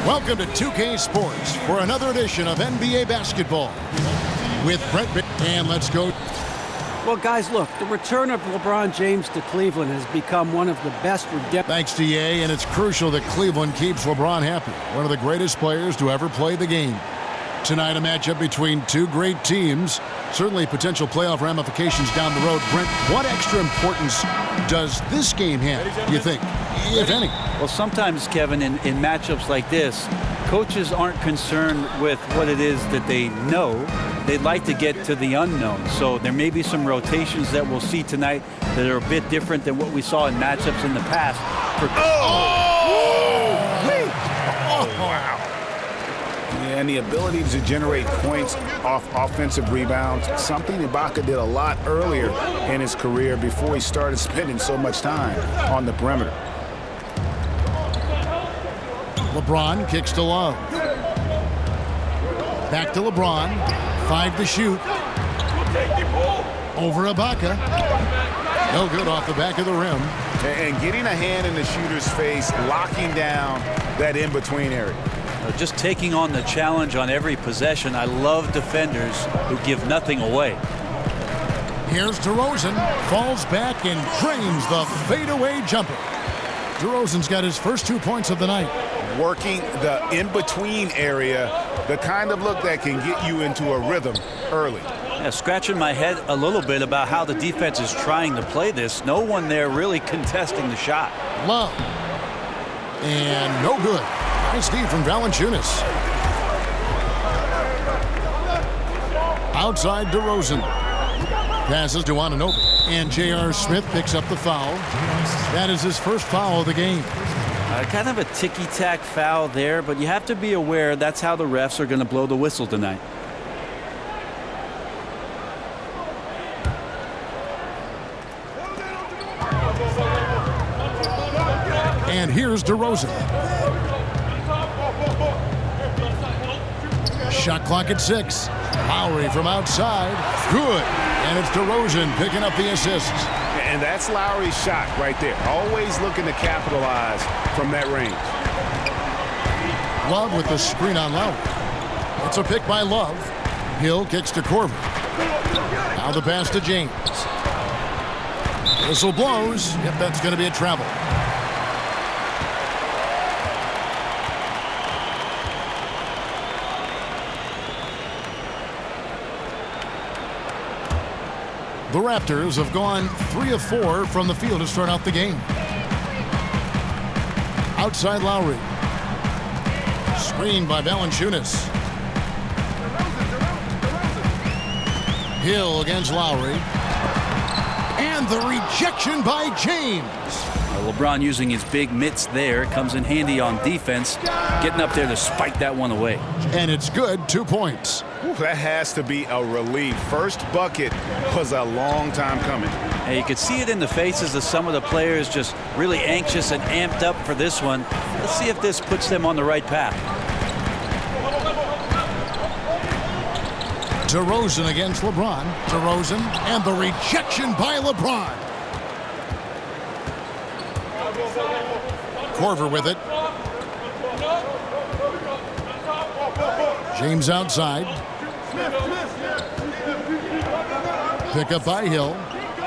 Welcome to 2K Sports for another edition of NBA basketball with Brett. And let's go. Well, guys, look, the return of LeBron James to Cleveland has become one of the best redemption. Thanks to Ye, and it's crucial that Cleveland keeps LeBron happy. One of the greatest players to ever play the game. Tonight, a matchup between two great teams. Certainly potential playoff ramifications down the road. Brent, what extra importance does this game have, do you think, if any? Well, sometimes, Kevin, in matchups like this, coaches aren't concerned with what it is that they know. They'd like to get to the unknown. So there may be some rotations that we'll see tonight that are a bit different than what we saw in matchups in the past. Wow. And the ability to generate points off offensive rebounds, something Ibaka did a lot earlier in his career before he started spending so much time on the perimeter. LeBron kicks to Love. Back to LeBron. 5 to shoot. Over Ibaka. No good off the back of the rim. And getting a hand in the shooter's face, locking down that in-between area. Just taking on the challenge on every possession. I love defenders who give nothing away. Here's DeRozan. Falls back and drains the fadeaway jumper. DeRozan's got his first 2 points of the night. Working the in-between area, the kind of look that can get you into a rhythm early. Yeah, scratching my head a little bit about how the defense is trying to play this. No one there really contesting the shot. Love. And no good. Nice D from Valanciunas. Outside DeRozan. Passes to Anunoby. And J.R. Smith picks up the foul. That is his first foul of the game. Kind of a ticky-tack foul there, but you have to be aware that's how the refs are going to blow the whistle tonight. And here's DeRozan. Shot clock at 6. Lowry from outside. Good. And it's DeRozan picking up the assist. And that's Lowry's shot right there. Always looking to capitalize from that range. Love with the screen on Lowry. It's a pick by Love. Hill kicks to Korver. Now the pass to James. Whistle blows. Yep, that's going to be a travel. The Raptors have gone 3 of 4 from the field to start out the game. Outside Lowry. Screened by Valanciunas. Hill against Lowry. And the rejection by James. LeBron using his big mitts there. Comes in handy on defense. Getting up there to spike that one away. And it's good. 2 points. Ooh, that has to be a relief. First bucket was a long time coming. And you could see it in the faces of some of the players, just really anxious and amped up for this one. Let's see if this puts them on the right path. DeRozan against LeBron. DeRozan and the rejection by LeBron. Korver with it. James outside. Pick up by Hill.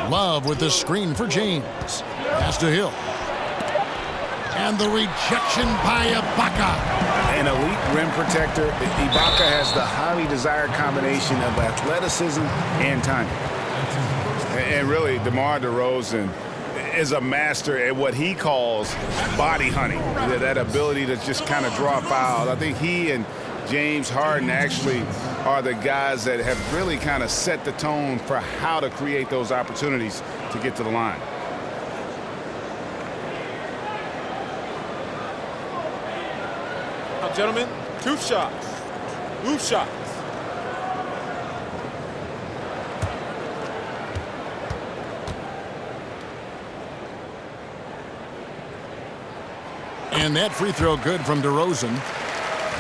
Love with the screen for James. Pass to Hill. And the rejection by Ibaka. An elite rim protector. Ibaka has the highly desired combination of athleticism and timing. And really, DeMar DeRozan is a master at what he calls body hunting. That ability to just kind of draw fouls. I think he and James Harden actually are the guys that have really kind of set the tone for how to create those opportunities to get to the line. Now, gentlemen, 2 shots. 2 shots. And that free throw good from DeRozan.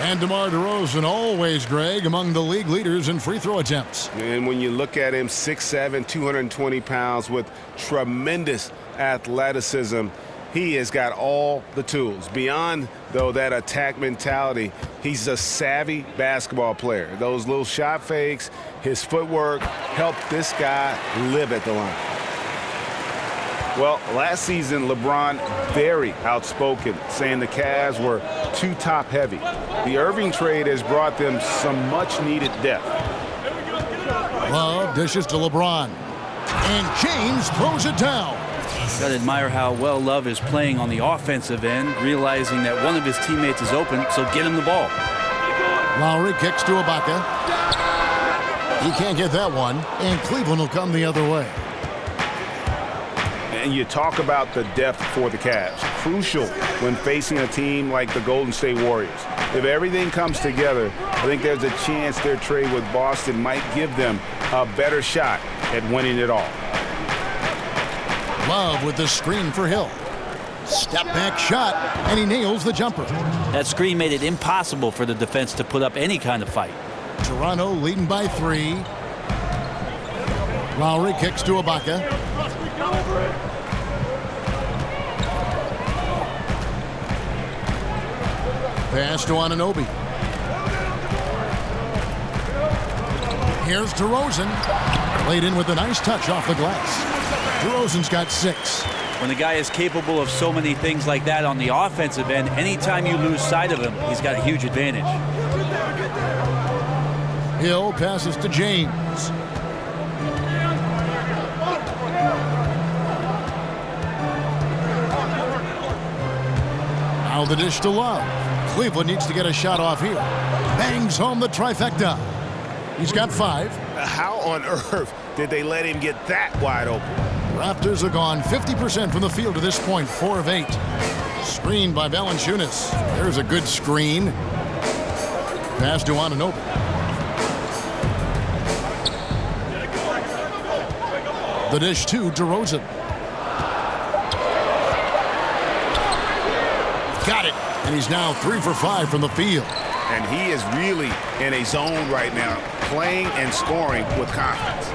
And DeMar DeRozan, always, Greg, among the league leaders in free throw attempts. And when you look at him, 6'7", 220 pounds with tremendous athleticism, He has got all the tools. Beyond, though, that attack mentality, he's a savvy basketball player. Those little shot fakes, his footwork helped this guy live at the line. Well, last season, LeBron very outspoken, saying the Cavs were too top-heavy. The Irving trade has brought them some much-needed depth. Love dishes to LeBron. And James throws it down. Got to admire how well Love is playing on the offensive end, realizing that one of his teammates is open, so get him the ball. Lowry kicks to Ibaka. He can't get that one, and Cleveland will come the other way. And you talk about the depth for the Cavs. Crucial when facing a team like the Golden State Warriors. If everything comes together, I think there's a chance their trade with Boston might give them a better shot at winning it all. Love with the screen for Hill. Step back shot, and he nails the jumper. That screen made it impossible for the defense to put up any kind of fight. Toronto leading by 3. Lowry kicks to Ibaka. Pass to Anunoby. Here's DeRozan. Laid in with a nice touch off the glass. DeRozan's got 6. When the guy is capable of so many things like that on the offensive end, anytime you lose sight of him, he's got a huge advantage. Hill passes to James. Now the dish to Love. Cleveland needs to get a shot off here. Bangs home the trifecta. He's got 5. How on earth did they let him get that wide open? Raptors have gone 50% from the field to this point, 4 of 8. Screened by Valanciunas. There's a good screen. Pass to Anunoby. The dish to DeRozan. Got it. And he's now 3 for 5 from the field. And he is really in a zone right now, playing and scoring with confidence.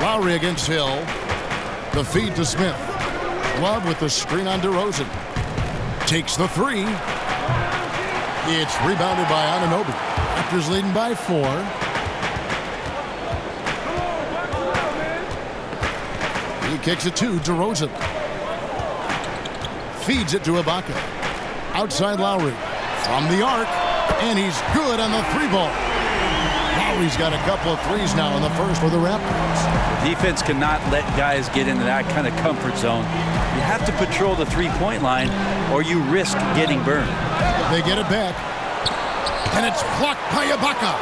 Lowry against Hill. The feed to Smith. Love with the screen on DeRozan. Takes the 3. It's rebounded by Anunoby. Raptors leading by 4. He kicks it to DeRozan. Feeds it to Ibaka. Outside Lowry. From the arc. And he's good on the 3-ball. Lowry's got a couple of threes now in the first for the Raptors. The defense cannot let guys get into that kind of comfort zone. You have to patrol the three-point line or you risk getting burned. They get it back. And it's blocked by Ibaka.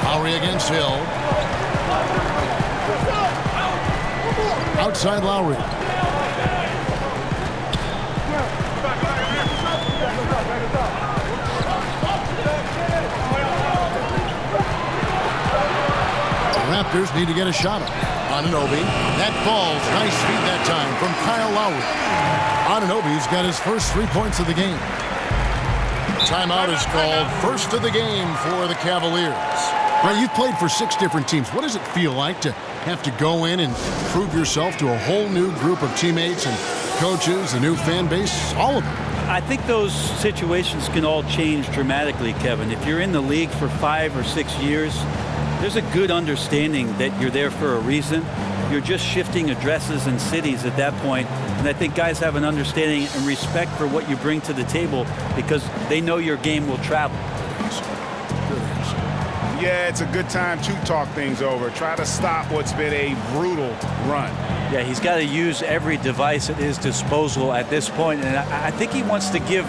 Lowry against Hill. Outside Lowry. Raptors need to get a shot up. Anunoby. That falls. Nice feed that time from Kyle Lowry. Anunoby's got his first 3 points of the game. Timeout is called. First of the game for the Cavaliers. Right, you've played for 6 different teams. What does it feel like to have to go in and prove yourself to a whole new group of teammates and coaches, a new fan base, all of them? I think those situations can all change dramatically, Kevin. If you're in the league for 5 or 6 years, there's a good understanding that you're there for a reason. You're just shifting addresses and cities at that point. And I think guys have an understanding and respect for what you bring to the table because they know your game will travel. Yeah, it's a good time to talk things over. Try to stop what's been a brutal run. Yeah, he's got to use every device at his disposal at this point. And I think he wants to give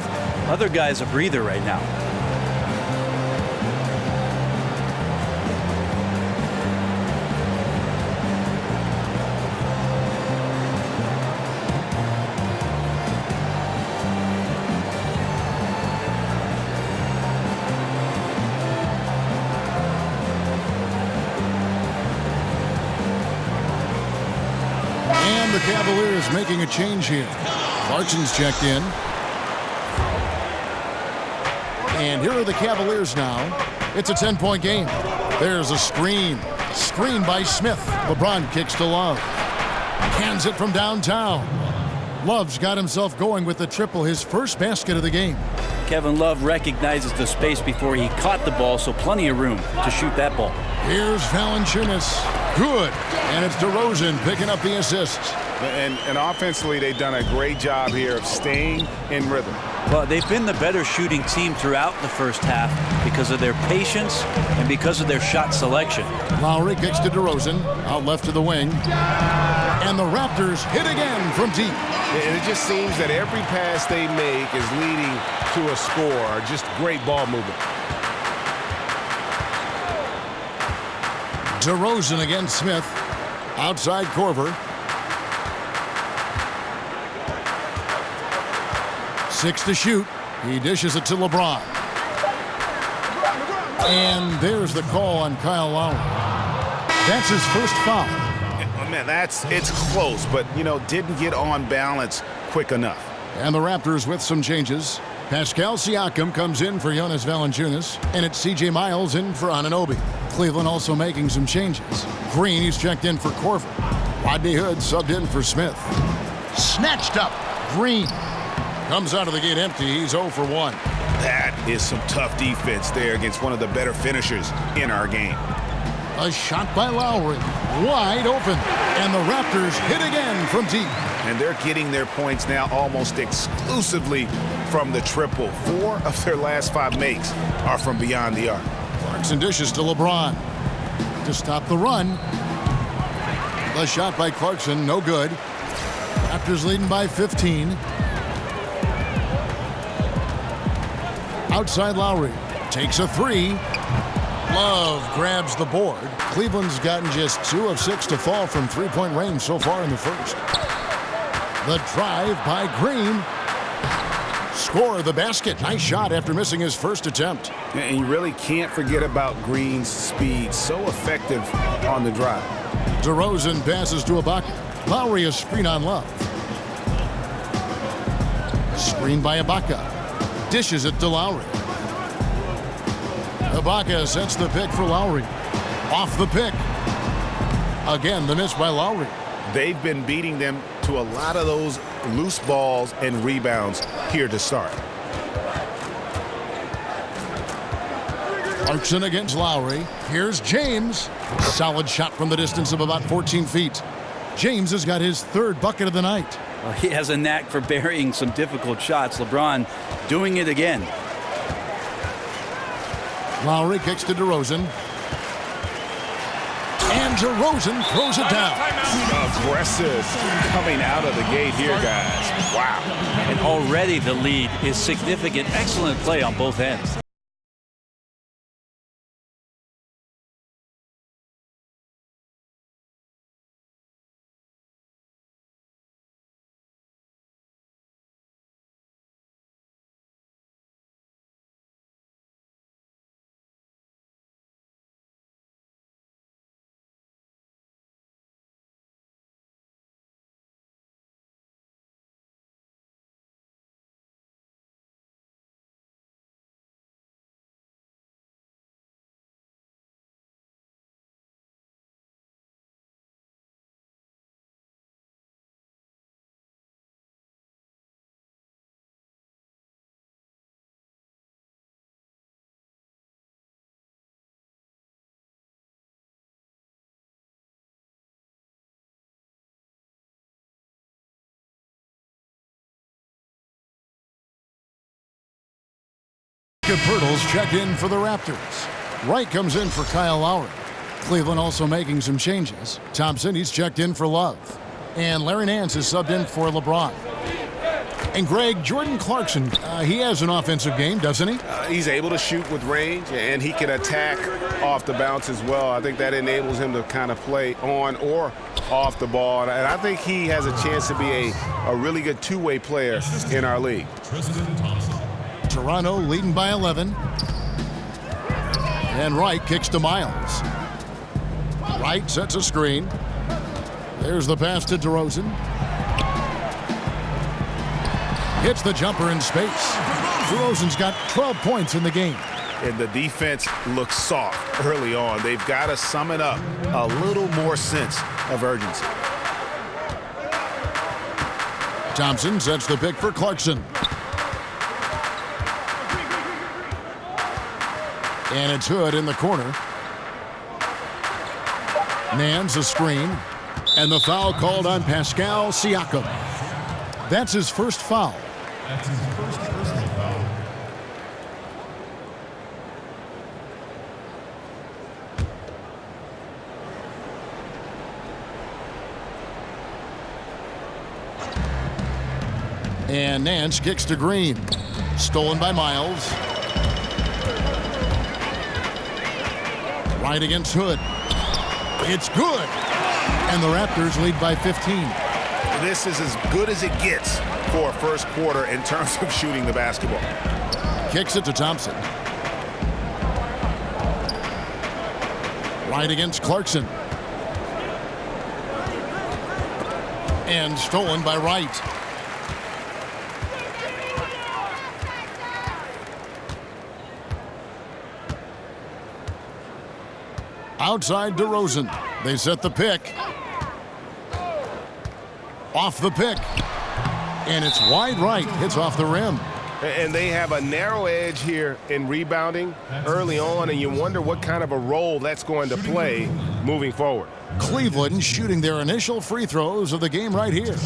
other guys a breather right now. The Cavaliers making a change here. Clarkson's checked in. And here are the Cavaliers now. It's a 10-point game. There's a screen. Screen by Smith. LeBron kicks to Love. Hands it from downtown. Love's got himself going with the triple, his first basket of the game. Kevin Love recognizes the space before he caught the ball, so plenty of room to shoot that ball. Here's Valanciunas. Good. And it's DeRozan picking up the assists. And offensively, they've done a great job here of staying in rhythm. Well, they've been the better shooting team throughout the first half because of their patience and because of their shot selection. Lowry kicks to DeRozan, out left to the wing. And the Raptors hit again from deep. And it just seems that every pass they make is leading to a score, just great ball movement. DeRozan against Smith. Outside Korver. 6 to shoot. He dishes it to LeBron. And there's the call on Kyle Lowry. That's his first foul. Man, it's close, but, didn't get on balance quick enough. And the Raptors with some changes. Pascal Siakam comes in for Jonas Valanciunas, and it's C.J. Miles in for Anunoby. Cleveland also making some changes. Green, he's checked in for Korver. Rodney Hood subbed in for Smith. Snatched up. Green comes out of the gate empty. He's 0 for 1. That is some tough defense there against one of the better finishers in our game. A shot by Lowry. Wide open. And the Raptors hit again from deep. And they're getting their points now almost exclusively from the triple. 4 of their last 5 makes are from beyond the arc. Clarkson dishes to LeBron to stop the run. The shot by Clarkson, no good. Raptors leading by 15. Outside Lowry takes a 3. Love grabs the board. Cleveland's gotten just 2 of 6 to fall from three-point range so far in the first. The drive by Green. Score the basket. Nice shot after missing his first attempt. And you really can't forget about Green's speed. So effective on the drive. DeRozan passes to Ibaka. Lowry a screen on Love. Screen by Ibaka. Dishes it to Lowry. Ibaka sets the pick for Lowry. Off the pick. Again, the miss by Lowry. They've been beating them to a lot of those loose balls and rebounds here to start. Clarkson against Lowry. Here's James. Solid shot from the distance of about 14 feet. James has got his 3rd bucket of the night. Well, he has a knack for burying some difficult shots. LeBron doing it again. Lowry kicks to DeRozan. And DeRozan throws it down. Aggressive coming out of the gate here, guys. Wow. And already the lead is significant. Excellent play on both ends. Pirtles check in for the Raptors. Wright comes in for Kyle Lowry. Cleveland also making some changes. Thompson, he's checked in for Love. And Larry Nance is subbed in for LeBron. And Greg, Jordan Clarkson, he has an offensive game, doesn't he? He's able to shoot with range, and he can attack off the bounce as well. I think that enables him to kind of play on or off the ball. And I think he has a chance to be a really good two-way player in our league. Toronto leading by 11. And Wright kicks to Miles. Wright sets a screen. There's the pass to DeRozan. Hits the jumper in space. DeRozan's got 12 points in the game. and the defense looks soft early on. They've got to summon up a little more sense of urgency. Thompson sets the pick for Clarkson. And it's Hood in the corner. Nance a screen. And the foul called on Pascal Siakam. That's his first foul. That's his first personal foul. And Nance kicks to Green. Stolen by Miles. Right against Hood. It's good. And the Raptors lead by 15. This is as good as it gets for a first quarter in terms of shooting the basketball. Kicks it to Thompson. Right against Clarkson. And stolen by Wright. Outside DeRozan. They set the pick. Off the pick. And it's wide right. Hits off the rim. And they have a narrow edge here in rebounding early on, and you wonder what kind of a role that's going to play moving forward. Cleveland shooting their initial free throws of the game right here.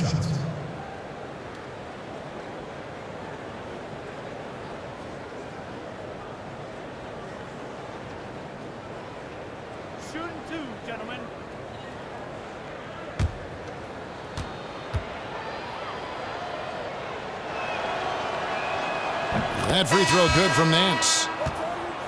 Shooting two, gentlemen. That free throw good from Nance.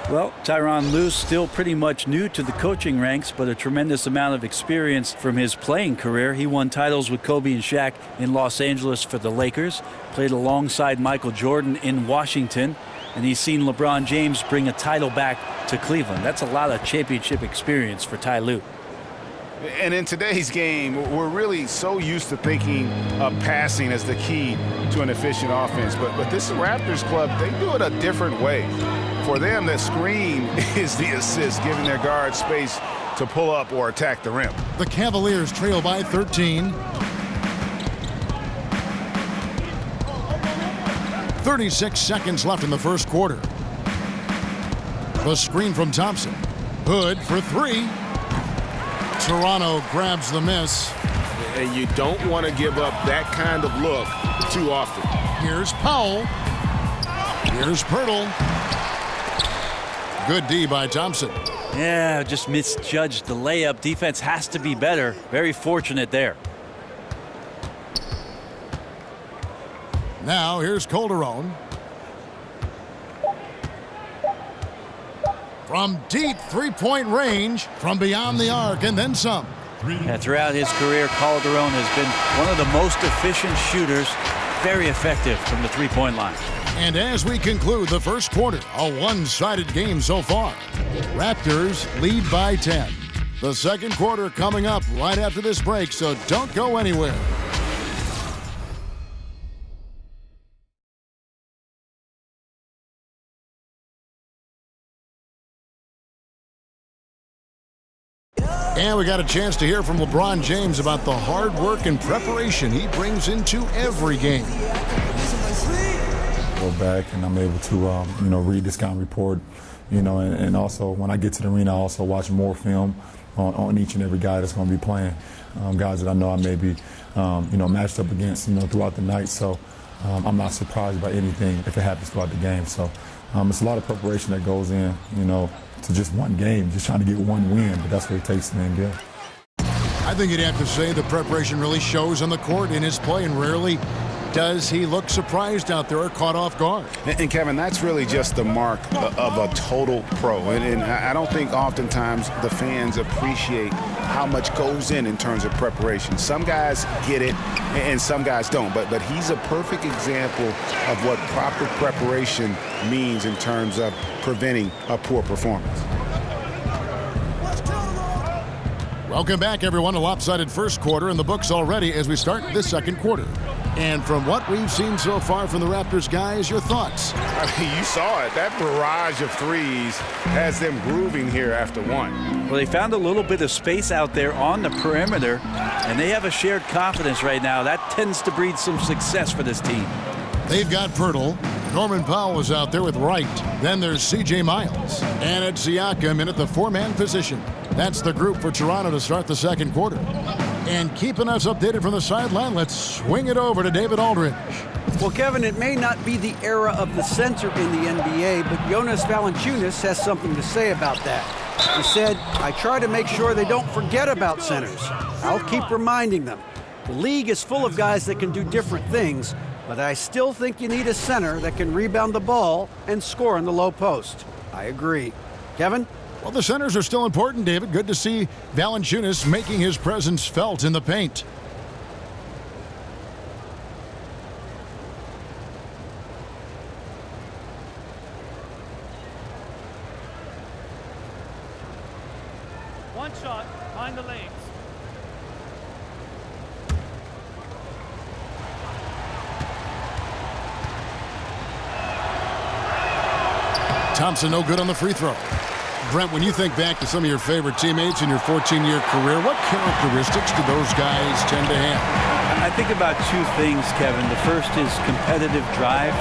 Well, Tyronn Lue still pretty much new to the coaching ranks, but a tremendous amount of experience from his playing career. He won titles with Kobe and Shaq in Los Angeles for the Lakers, played alongside Michael Jordan in Washington, and he's seen LeBron James bring a title back to Cleveland. That's a lot of championship experience for Ty Lue. And in today's game, we're really so used to thinking of passing as the key to an efficient offense. But this Raptors club, they do it a different way. For them, the screen is the assist, giving their guards space to pull up or attack the rim. The Cavaliers trail by 13. 36 seconds left in the first quarter. The screen from Thompson. Hood for three. Toronto grabs the miss. And you don't want to give up that kind of look too often. Here's Powell. Here's Pirtle. Good D by Thompson. Yeah, just misjudged the layup. Defense has to be better. Very fortunate there. Now here's Calderon. From deep three-point range, from beyond the arc, and then some. Yeah, throughout his career, Calderon has been one of the most efficient shooters, very effective from the three-point line. And as we conclude the first quarter, a one-sided game so far. Raptors lead by 10. The second quarter coming up right after this break, so don't go anywhere. And we got a chance to hear from LeBron James about the hard work and preparation he brings into every game. Go back and I'm able to, read the scouting report, and also when I get to the arena, I also watch more film on each and every guy that's going to be playing, guys that I know I may be, matched up against, throughout the night. So I'm not surprised by anything if it happens throughout the game. So it's a lot of preparation that goes in, to just one game, just trying to get one win, but that's what it takes to win good. I think you'd have to say the preparation really shows on the court in his play, and rarely does he look surprised out there or caught off guard. And Kevin, that's really just the mark of a total pro. And I don't think oftentimes the fans appreciate how much goes in terms of preparation. Some guys get it and some guys don't. But he's a perfect example of what proper preparation means in terms of preventing a poor performance. Welcome back, everyone. A lopsided first quarter in the books already as we start this second quarter. And from what we've seen so far from the Raptors guys, your thoughts? I mean, you saw it. That barrage of threes has them grooving here after one. Well, they found a little bit of space out there on the perimeter, and they have a shared confidence right now. That tends to breed some success for this team. They've got Pirtle. Norman Powell is out there with Wright. Then there's C.J. Miles. And it's Siakam in at the four-man position. That's the group for Toronto to start the second quarter. And keeping us updated from the sideline, let's swing it over to David Aldridge. Well, Kevin, it may not be the era of the center in the NBA, but Jonas Valanciunas has something to say about that. He said, "I try to make sure they don't forget about centers. I'll keep reminding them. The league is full of guys that can do different things, but I still think you need a center that can rebound the ball and score in the low post." I agree. Kevin? Well, the centers are still important, David. Good to see Valanciunas making his presence felt in the paint. One shot, behind the lanes. Thompson no good on the free throw. Brent, when you think back to some of your favorite teammates in your 14-year career, what characteristics do those guys tend to have? I think about two things, Kevin. The first is competitive drive.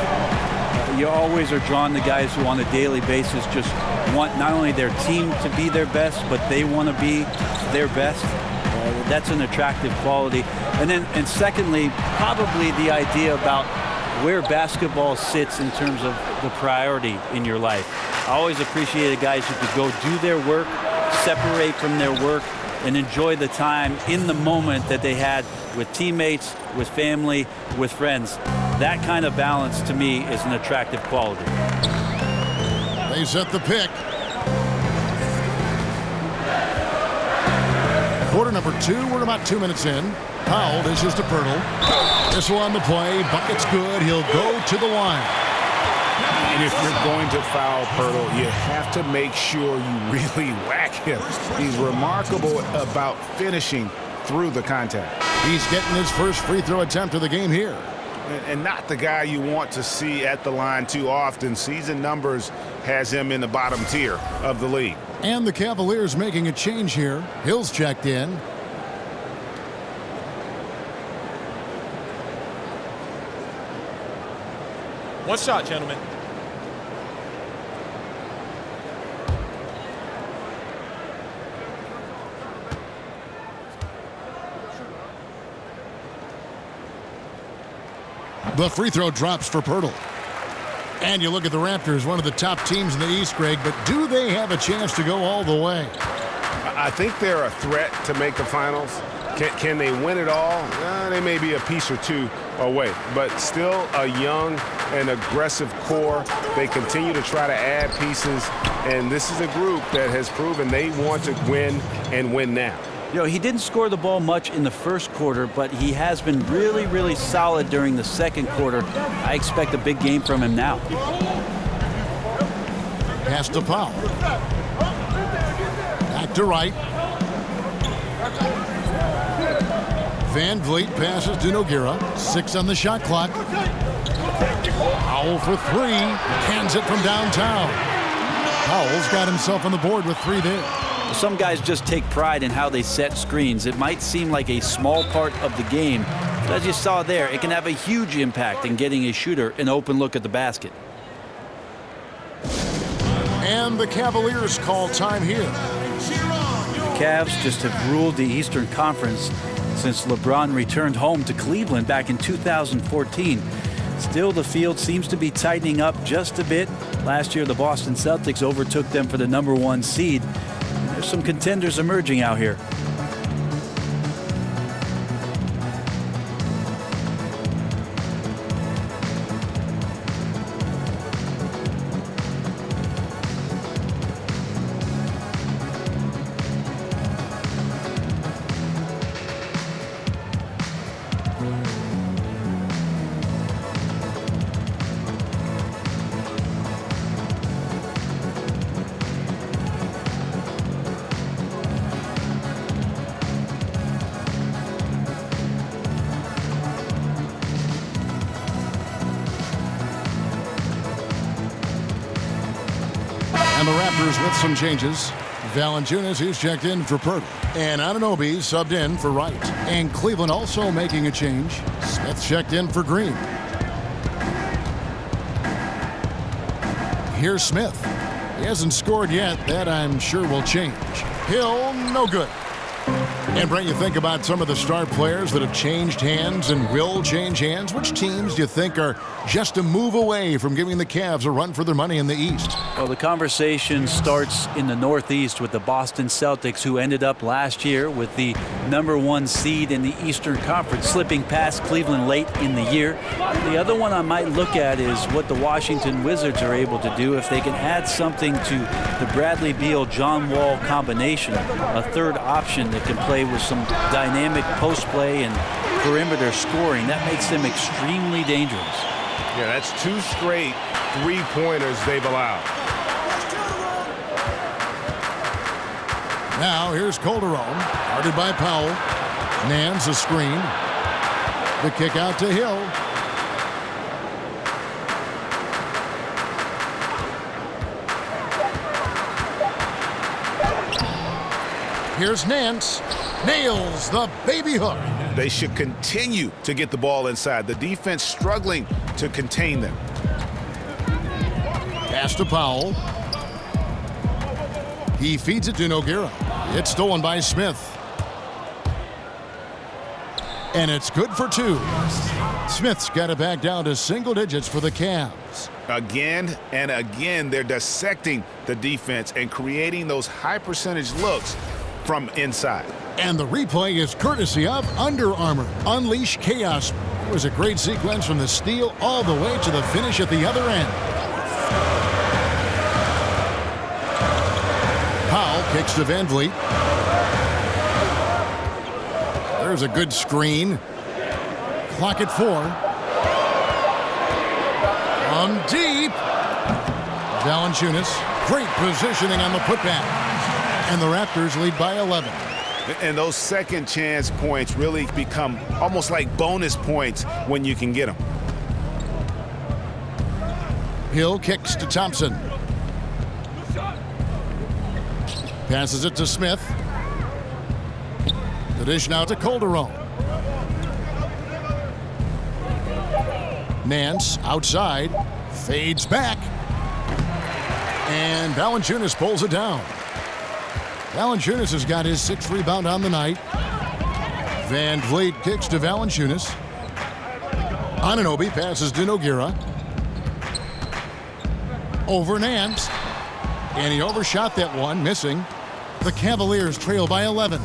You always are drawn to guys who on a daily basis just want not only their team to be their best, but they want to be their best. That's an attractive quality. And secondly, probably the idea about where basketball sits in terms of the priority in your life. I always appreciated guys who could go do their work, separate from their work, and enjoy the time in the moment that they had with teammates, with family, with friends. That kind of balance, to me, is an attractive quality. They set the pick. Quarter number 2, we're about 2 minutes in. Powell dishes to Pirtle. This one on the play, bucket's good. He'll go to the line. And if you're going to foul Pirtle, you have to make sure you really whack him. He's remarkable about finishing through the contact. He's getting his first free throw attempt of the game here. And not the guy you want to see at the line too often. Season numbers has him in the bottom tier of the league. And the Cavaliers making a change here. Hill's checked in. One shot, gentlemen. The free throw drops for Pirtle. And you look at the Raptors, one of the top teams in the East, Greg, but do they have a chance to go all the way? I think they're a threat to make the finals. Can they win it all? They may be a piece or two away, but still a young and aggressive core. They continue to try to add pieces, and this is a group that has proven they want to win and win now. You know, he didn't score the ball much in the first quarter, but he has been really, really solid during the second quarter. I expect a big game from him now. Pass to Powell. Back to Wright. Van Vliet passes to Nogueira. 6 on the shot clock. Powell for 3. Hands it from downtown. Powell's got himself on the board with 3 there. Some guys just take pride in how they set screens. It might seem like a small part of the game, but as you saw there, it can have a huge impact in getting a shooter an open look at the basket. And the Cavaliers call time here. The Cavs just have ruled the Eastern Conference since LeBron returned home to Cleveland back in 2014. Still, the field seems to be tightening up just a bit. Last year, the Boston Celtics overtook them for the #1 seed. There's some contenders emerging out here. And the Raptors with some changes. Valanciunas, he's checked in for Purdy. And Anunoby subbed in for Wright. And Cleveland also making a change. Smith checked in for Green. Here's Smith. He hasn't scored yet. That I'm sure will change. Hill, no good. And Brent, you think about some of the star players that have changed hands and will change hands. Which teams do you think are just a move away from giving the Cavs a run for their money in the East? Well, the conversation starts in the Northeast with the Boston Celtics, who ended up last year with the #1 seed in the Eastern Conference, slipping past Cleveland late in the year. The other one I might look at is what the Washington Wizards are able to do if they can add something to the Bradley Beal-John Wall combination, a third option that can play with some dynamic post play and perimeter scoring. That makes them extremely dangerous. Yeah, that's 2 straight three-pointers they've allowed. Now here's Calderon, guarded by Powell. Nance a screen. The kick out to Hill. Here's Nance. Nails the baby hook. They should continue to get the ball inside. The defense struggling to contain them. Pass to Powell. He feeds it to Nogueira. It's stolen by Smith. And it's good for 2. Smith's got it back down to single digits for the Cavs. Again and again, they're dissecting the defense and creating those high percentage looks from inside. And the replay is courtesy of Under Armour. Unleash chaos. It was a great sequence from the steal all the way to the finish at the other end. Powell kicks to Van Vliet. There's a good screen. Clock at 4. From deep. Valanciunas. Great positioning on the putback. And the Raptors lead by 11. And those second chance points really become almost like bonus points when you can get them. Hill kicks to Thompson. Passes it to Smith. The dish now to Calderon. Nance outside. Fades back. And Valanciunas pulls it down. Valanciunas has got his 6th rebound on the night. Van Vliet kicks to Valanciunas. Anunoby passes to Nogueira. Over Nance. And he overshot that one, missing. The Cavaliers trail by 11.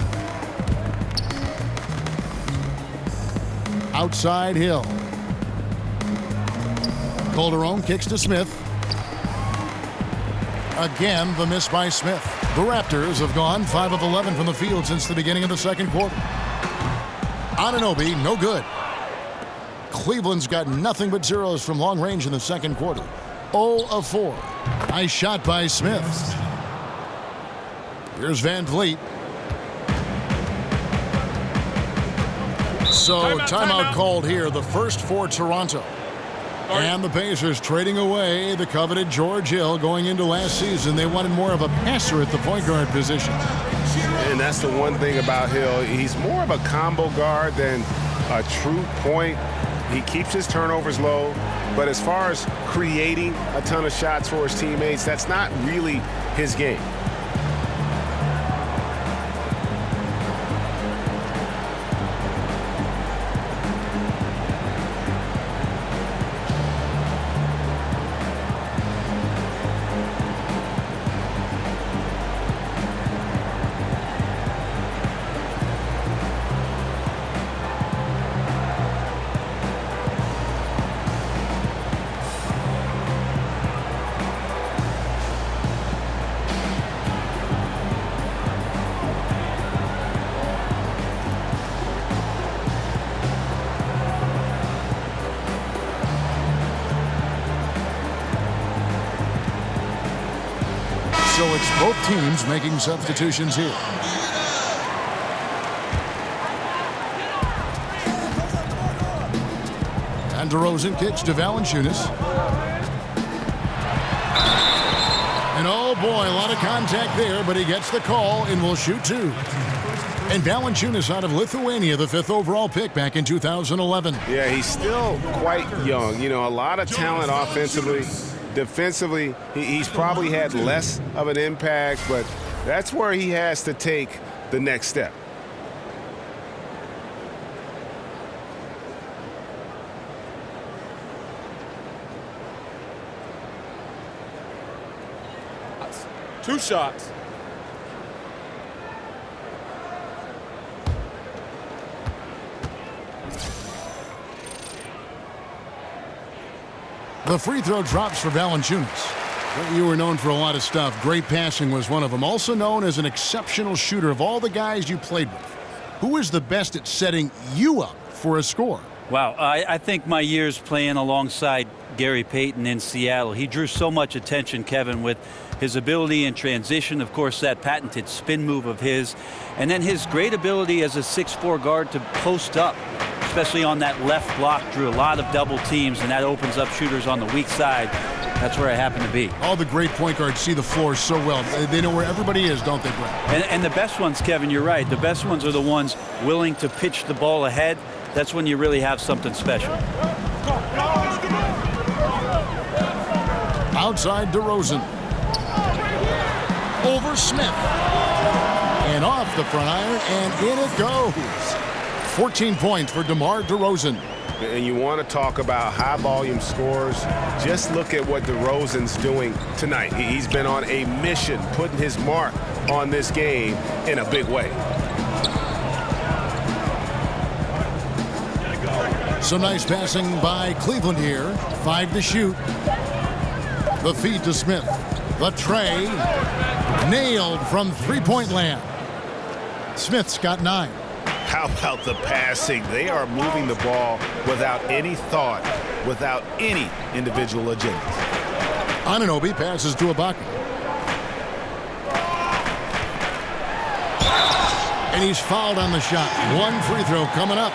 Outside Hill. Calderon kicks to Smith. Again, the miss by Smith. The Raptors have gone 5 of 11 from the field since the beginning of the second quarter. Anunoby, no good. Cleveland's got nothing but zeros from long range in the second quarter. 0 of 4. Nice shot by Smith. Here's Van Vliet. So timeout called here, the first for Toronto. And the Pacers trading away the coveted George Hill. Going into last season, they wanted more of a passer at the point guard position. And that's the one thing about Hill. He's more of a combo guard than a true point. He keeps his turnovers low, but as far as creating a ton of shots for his teammates, that's not really his game. So it's both teams making substitutions here. And DeRozan kicks to Valanciunas. And oh boy, a lot of contact there, but he gets the call and will shoot two. And Valanciunas out of Lithuania, the 5th overall pick back in 2011. Yeah, he's still quite young. You know, a lot of talent offensively. Defensively, he's probably had less of an impact, but that's where he has to take the next step. Two shots. The free throw drops for Valanciunas. You were known for a lot of stuff. Great passing was one of them. Also known as an exceptional shooter. Of all the guys you played with, who is the best at setting you up for a score? Wow, I think my years playing alongside Gary Payton in Seattle, he drew so much attention, Kevin, with his ability in transition, of course, that patented spin move of his, and then his great ability as a 6'4" guard to post up, especially on that left block, drew a lot of double teams, and that opens up shooters on the weak side. That's where I happen to be. All the great point guards see the floor so well. They know where everybody is, don't they, Brett? And the best ones, Kevin, you're right. The best ones are the ones willing to pitch the ball ahead. That's when you really have something special. Outside DeRozan. Over Smith. And off the front iron, and in it goes. 14 points for DeMar DeRozan. And you want to talk about high-volume scores, just look at what DeRozan's doing tonight. He's been on a mission, putting his mark on this game in a big way. Some nice passing by Cleveland here. 5 to shoot. The feed to Smith. The tray. Nailed from three-point land. Smith's got 9. How about the passing? They are moving the ball without any thought, without any individual agenda. Anunoby passes to Ibaka. And he's fouled on the shot. One free throw coming up.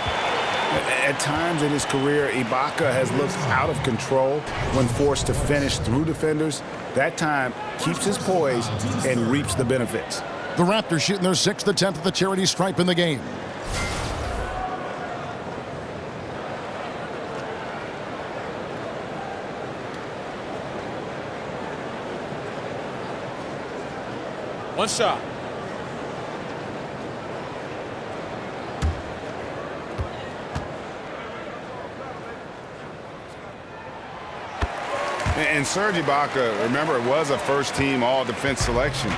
At times in his career, Ibaka has looked out of control when forced to finish through defenders. That time keeps his poise and reaps the benefits. The Raptors shooting their 6th attempt at the charity stripe in the game. One shot. And Serge Ibaka, remember, it was a first-team all-defense selection.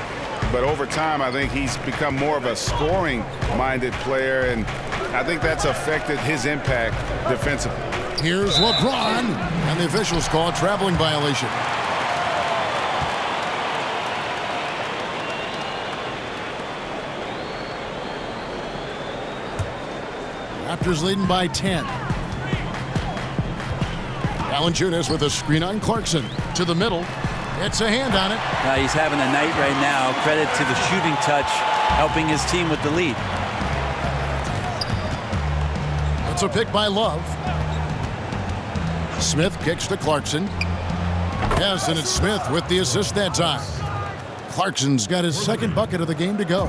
But over time, I think he's become more of a scoring-minded player, and I think that's affected his impact defensively. Here's LeBron, and the officials call a traveling violation. Raptors leading by 10. Valanciunas with a screen on Clarkson. To the middle. It's a hand on it. He's having a night right now. Credit to the shooting touch, helping his team with the lead. It's a pick by Love. Smith kicks to Clarkson. Yes, and it's Smith with the assist that time. Clarkson's got his 2nd bucket of the game to go.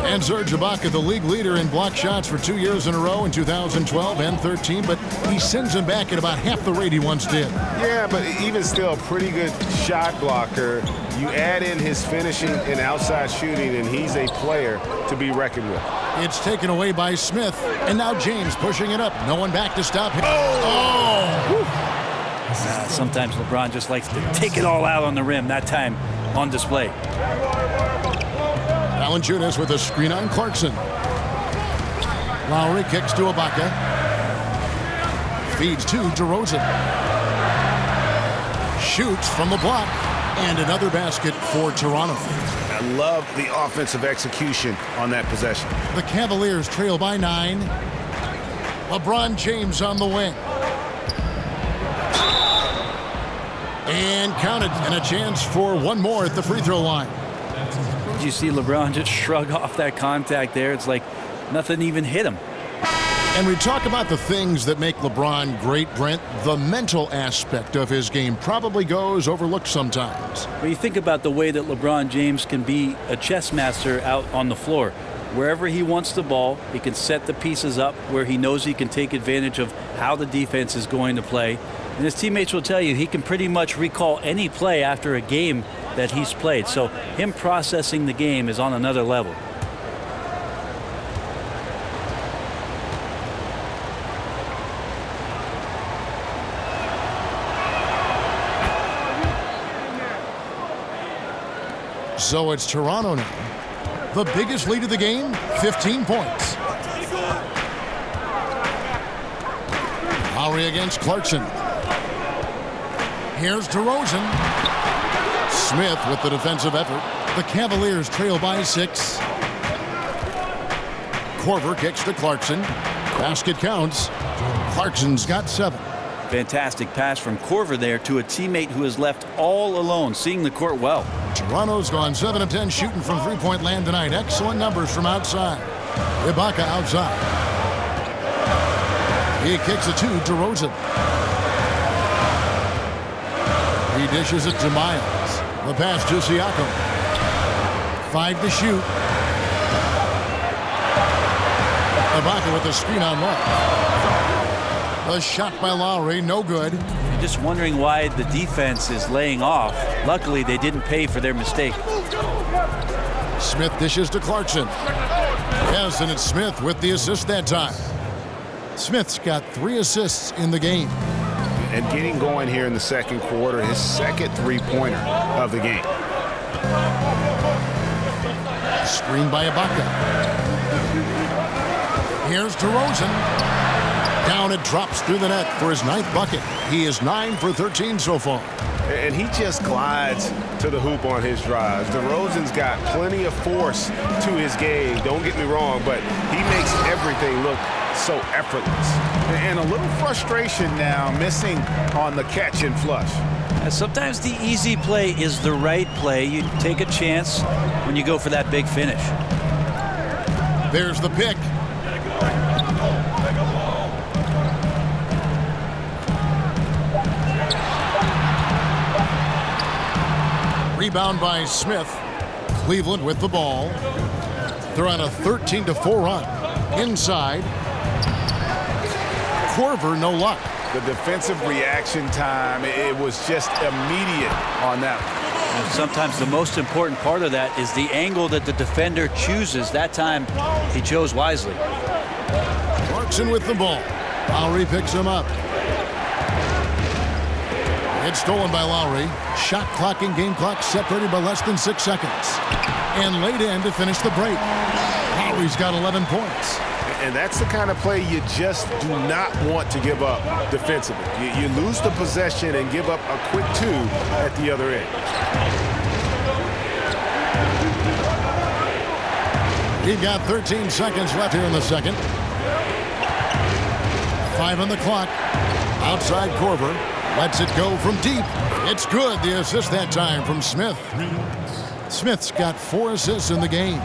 And Serge Ibaka, the league leader in block shots for 2 years in a row in 2012 and 13, but he sends him back at about half the rate he once did. Yeah, but even still a pretty good shot blocker. You add in his finishing and outside shooting, and he's a player to be reckoned with. It's taken away by Smith, and now James pushing it up. No one back to stop him. Sometimes LeBron just likes to take it all out on the rim. That time on display. Valanciunas with a screen on Clarkson. Lowry kicks to Ibaka. Feeds to DeRozan. Shoots from the block. And another basket for Toronto. I love the offensive execution on that possession. The Cavaliers trail by 9. LeBron James on the wing. And counted. And a chance for one more at the free throw line. Did you see LeBron just shrug off that contact there? It's like nothing even hit him. And we talk about the things that make LeBron great, Brent. The mental aspect of his game probably goes overlooked sometimes. When you think about the way that LeBron James can be a chess master out on the floor, wherever he wants the ball, he can set the pieces up where he knows he can take advantage of how the defense is going to play. And his teammates will tell you he can pretty much recall any play after a game that he's played. So him processing the game is on another level. So it's Toronto now. The biggest lead of the game, 15 points. Lowry against Clarkson. Here's DeRozan. Smith with the defensive effort. The Cavaliers trail by 6. Korver kicks to Clarkson. Basket counts. Clarkson's got 7. Fantastic pass from Korver there to a teammate who is left all alone, seeing the court well. Toronto's gone 7 of 10 shooting from three-point land tonight. Excellent numbers from outside. Ibaka outside. He kicks it to DeRozan. He dishes it to Miles. The pass to Siakam. 5 to shoot. Ibaka with the screen on left. A shot by Lowry, no good. You're just wondering why the defense is laying off. Luckily, they didn't pay for their mistake. Smith dishes to Clarkson. Yes, and it's Smith with the assist that time. Smith's got 3 assists in the game. And getting going here in the second quarter, his second three-pointer of the game. Screen by Ibaka. Here's DeRozan. Down, it drops through the net for his 9th bucket. He is 9 for 13 so far. And he just glides to the hoop on his drives. DeRozan's got plenty of force to his game, don't get me wrong, but he makes everything look so effortless. And a little frustration now, missing on the catch and flush. Sometimes the easy play is the right play. You take a chance when you go for that big finish. There's the pick. Rebound by Smith. Cleveland with the ball. They're on a 13-4 run. Inside. Korver, no luck. The defensive reaction time, it was just immediate on that one. And sometimes the most important part of that is the angle that the defender chooses. That time, he chose wisely. Clarkson with the ball. Lowry picks him up. It's stolen by Lowry. Shot clock and game clock separated by less than 6 seconds. And laid in to finish the break. Lowry's got 11 points. And that's the kind of play you just do not want to give up defensively. You lose the possession and give up a quick 2 at the other end. We've got 13 seconds left here in the second. 5 on the clock. Outside Korver. Lets it go from deep. It's good. The assist that time from Smith. Smith's got 4 assists in the game.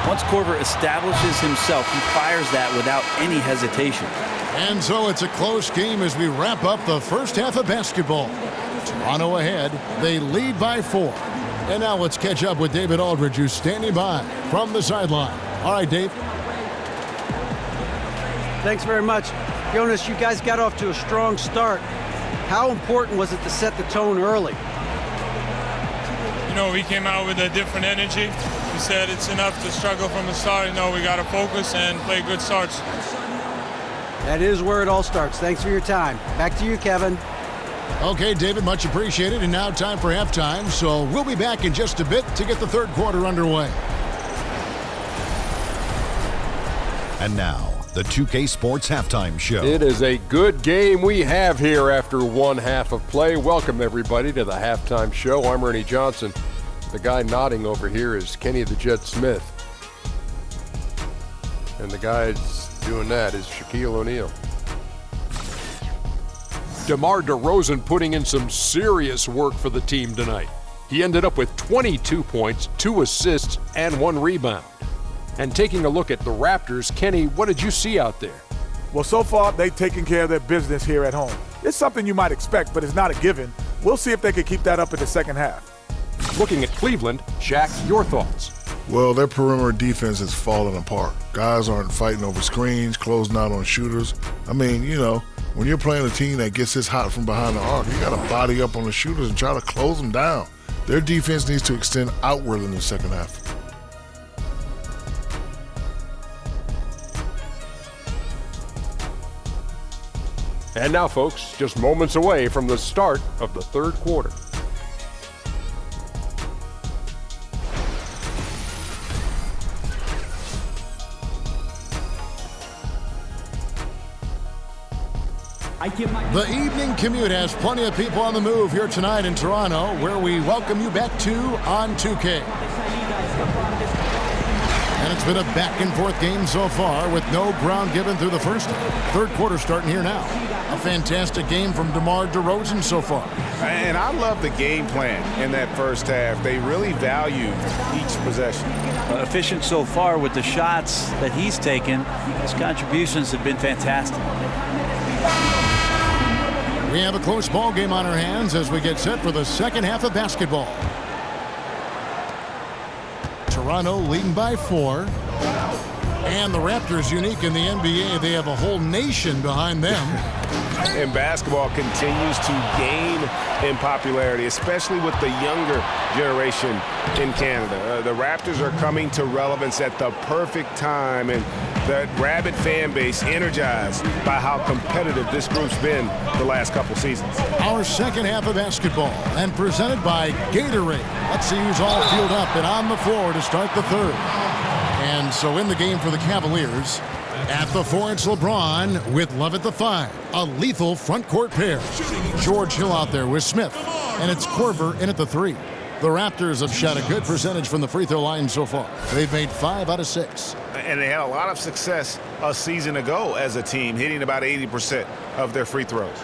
Once Korver establishes himself, he fires that without any hesitation. And so it's a close game as we wrap up the first half of basketball. Toronto ahead. They lead by 4. And now let's catch up with David Aldridge, who's standing by from the sideline. All right, Dave. Thanks very much. Jonas, you guys got off to a strong start. How important was it to set the tone early? You know, we came out with a different energy. We said it's enough to struggle from the start. You know, we got to focus and play good starts. That is where it all starts. Thanks for your time. Back to you, Kevin. Okay, David, much appreciated. And now time for halftime. So we'll be back in just a bit to get the third quarter underway. And now, the 2K Sports Halftime Show. It is a good game we have here after one half of play. Welcome, everybody, to the Halftime Show. I'm Ernie Johnson. The guy nodding over here is Kenny the Jet Smith. And the guy doing that is Shaquille O'Neal. DeMar DeRozan putting in some serious work for the team tonight. He ended up with 22 points, 2 assists, and 1 rebound. And taking a look at the Raptors, Kenny, what did you see out there? Well, so far, they've taken care of their business here at home. It's something you might expect, but it's not a given. We'll see if they can keep that up in the second half. Looking at Cleveland, Shaq, your thoughts? Well, their perimeter defense has fallen apart. Guys aren't fighting over screens, closing out on shooters. I mean, when you're playing a team that gets this hot from behind the arc, you got to body up on the shooters and try to close them down. Their defense needs to extend outward in the second half. And now, folks, just moments away from the start of the third quarter. The evening commute has plenty of people on the move here tonight in Toronto, where we welcome you back to On 2K. And it's been a back-and-forth game so far with no ground given through the first half. Third quarter starting here now. A fantastic game from DeMar DeRozan so far. And I love the game plan in that first half. They really value each possession. Efficient so far with the shots that he's taken. His contributions have been fantastic. We have a close ball game on our hands as we get set for the second half of basketball. Toronto leading by 4. And the Raptors, unique in the NBA, they have a whole nation behind them. And basketball continues to gain in popularity, especially with the younger generation in Canada. The Raptors are coming to relevance at the perfect time, and the rabid fan base energized by how competitive this group's been the last couple seasons. Our second half of basketball, and presented by Gatorade. Let's see who's all fueled up and on the floor to start the third. And so in the game for the Cavaliers, at the 4, it's LeBron with Love at the 5. A lethal front court pair. George Hill out there with Smith. And it's Korver in at the 3. The Raptors have shot a good percentage from the free throw line so far. They've made 5 out of 6. And they had a lot of success a season ago as a team, hitting about 80% of their free throws.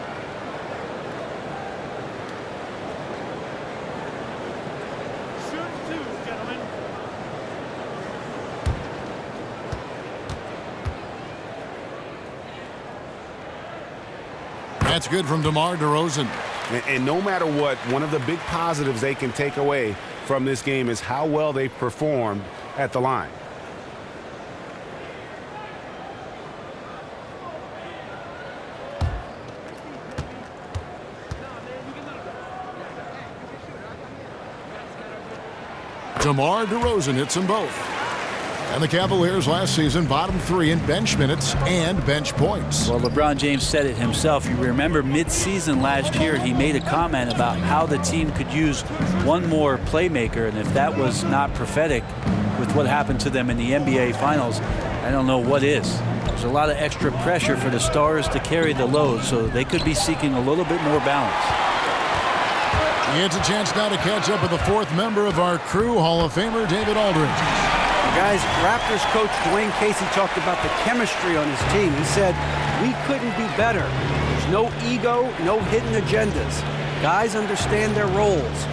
That's good from DeMar DeRozan. And no matter what, one of the big positives they can take away from this game is how well they performed at the line. DeMar DeRozan hits them both. And the Cavaliers last season bottom 3 in bench minutes and bench points. Well, LeBron James said it himself. You remember mid-season last year, he made a comment about how the team could use one more playmaker, and if that was not prophetic with what happened to them in the NBA Finals, I don't know what is. There's a lot of extra pressure for the Stars to carry the load, so they could be seeking a little bit more balance. It's a chance now to catch up with the 4th member of our crew, Hall of Famer David Aldridge. Guys, Raptors coach Dwayne Casey talked about the chemistry on his team. He said, we couldn't be better. There's no ego, no hidden agendas. Guys understand their roles.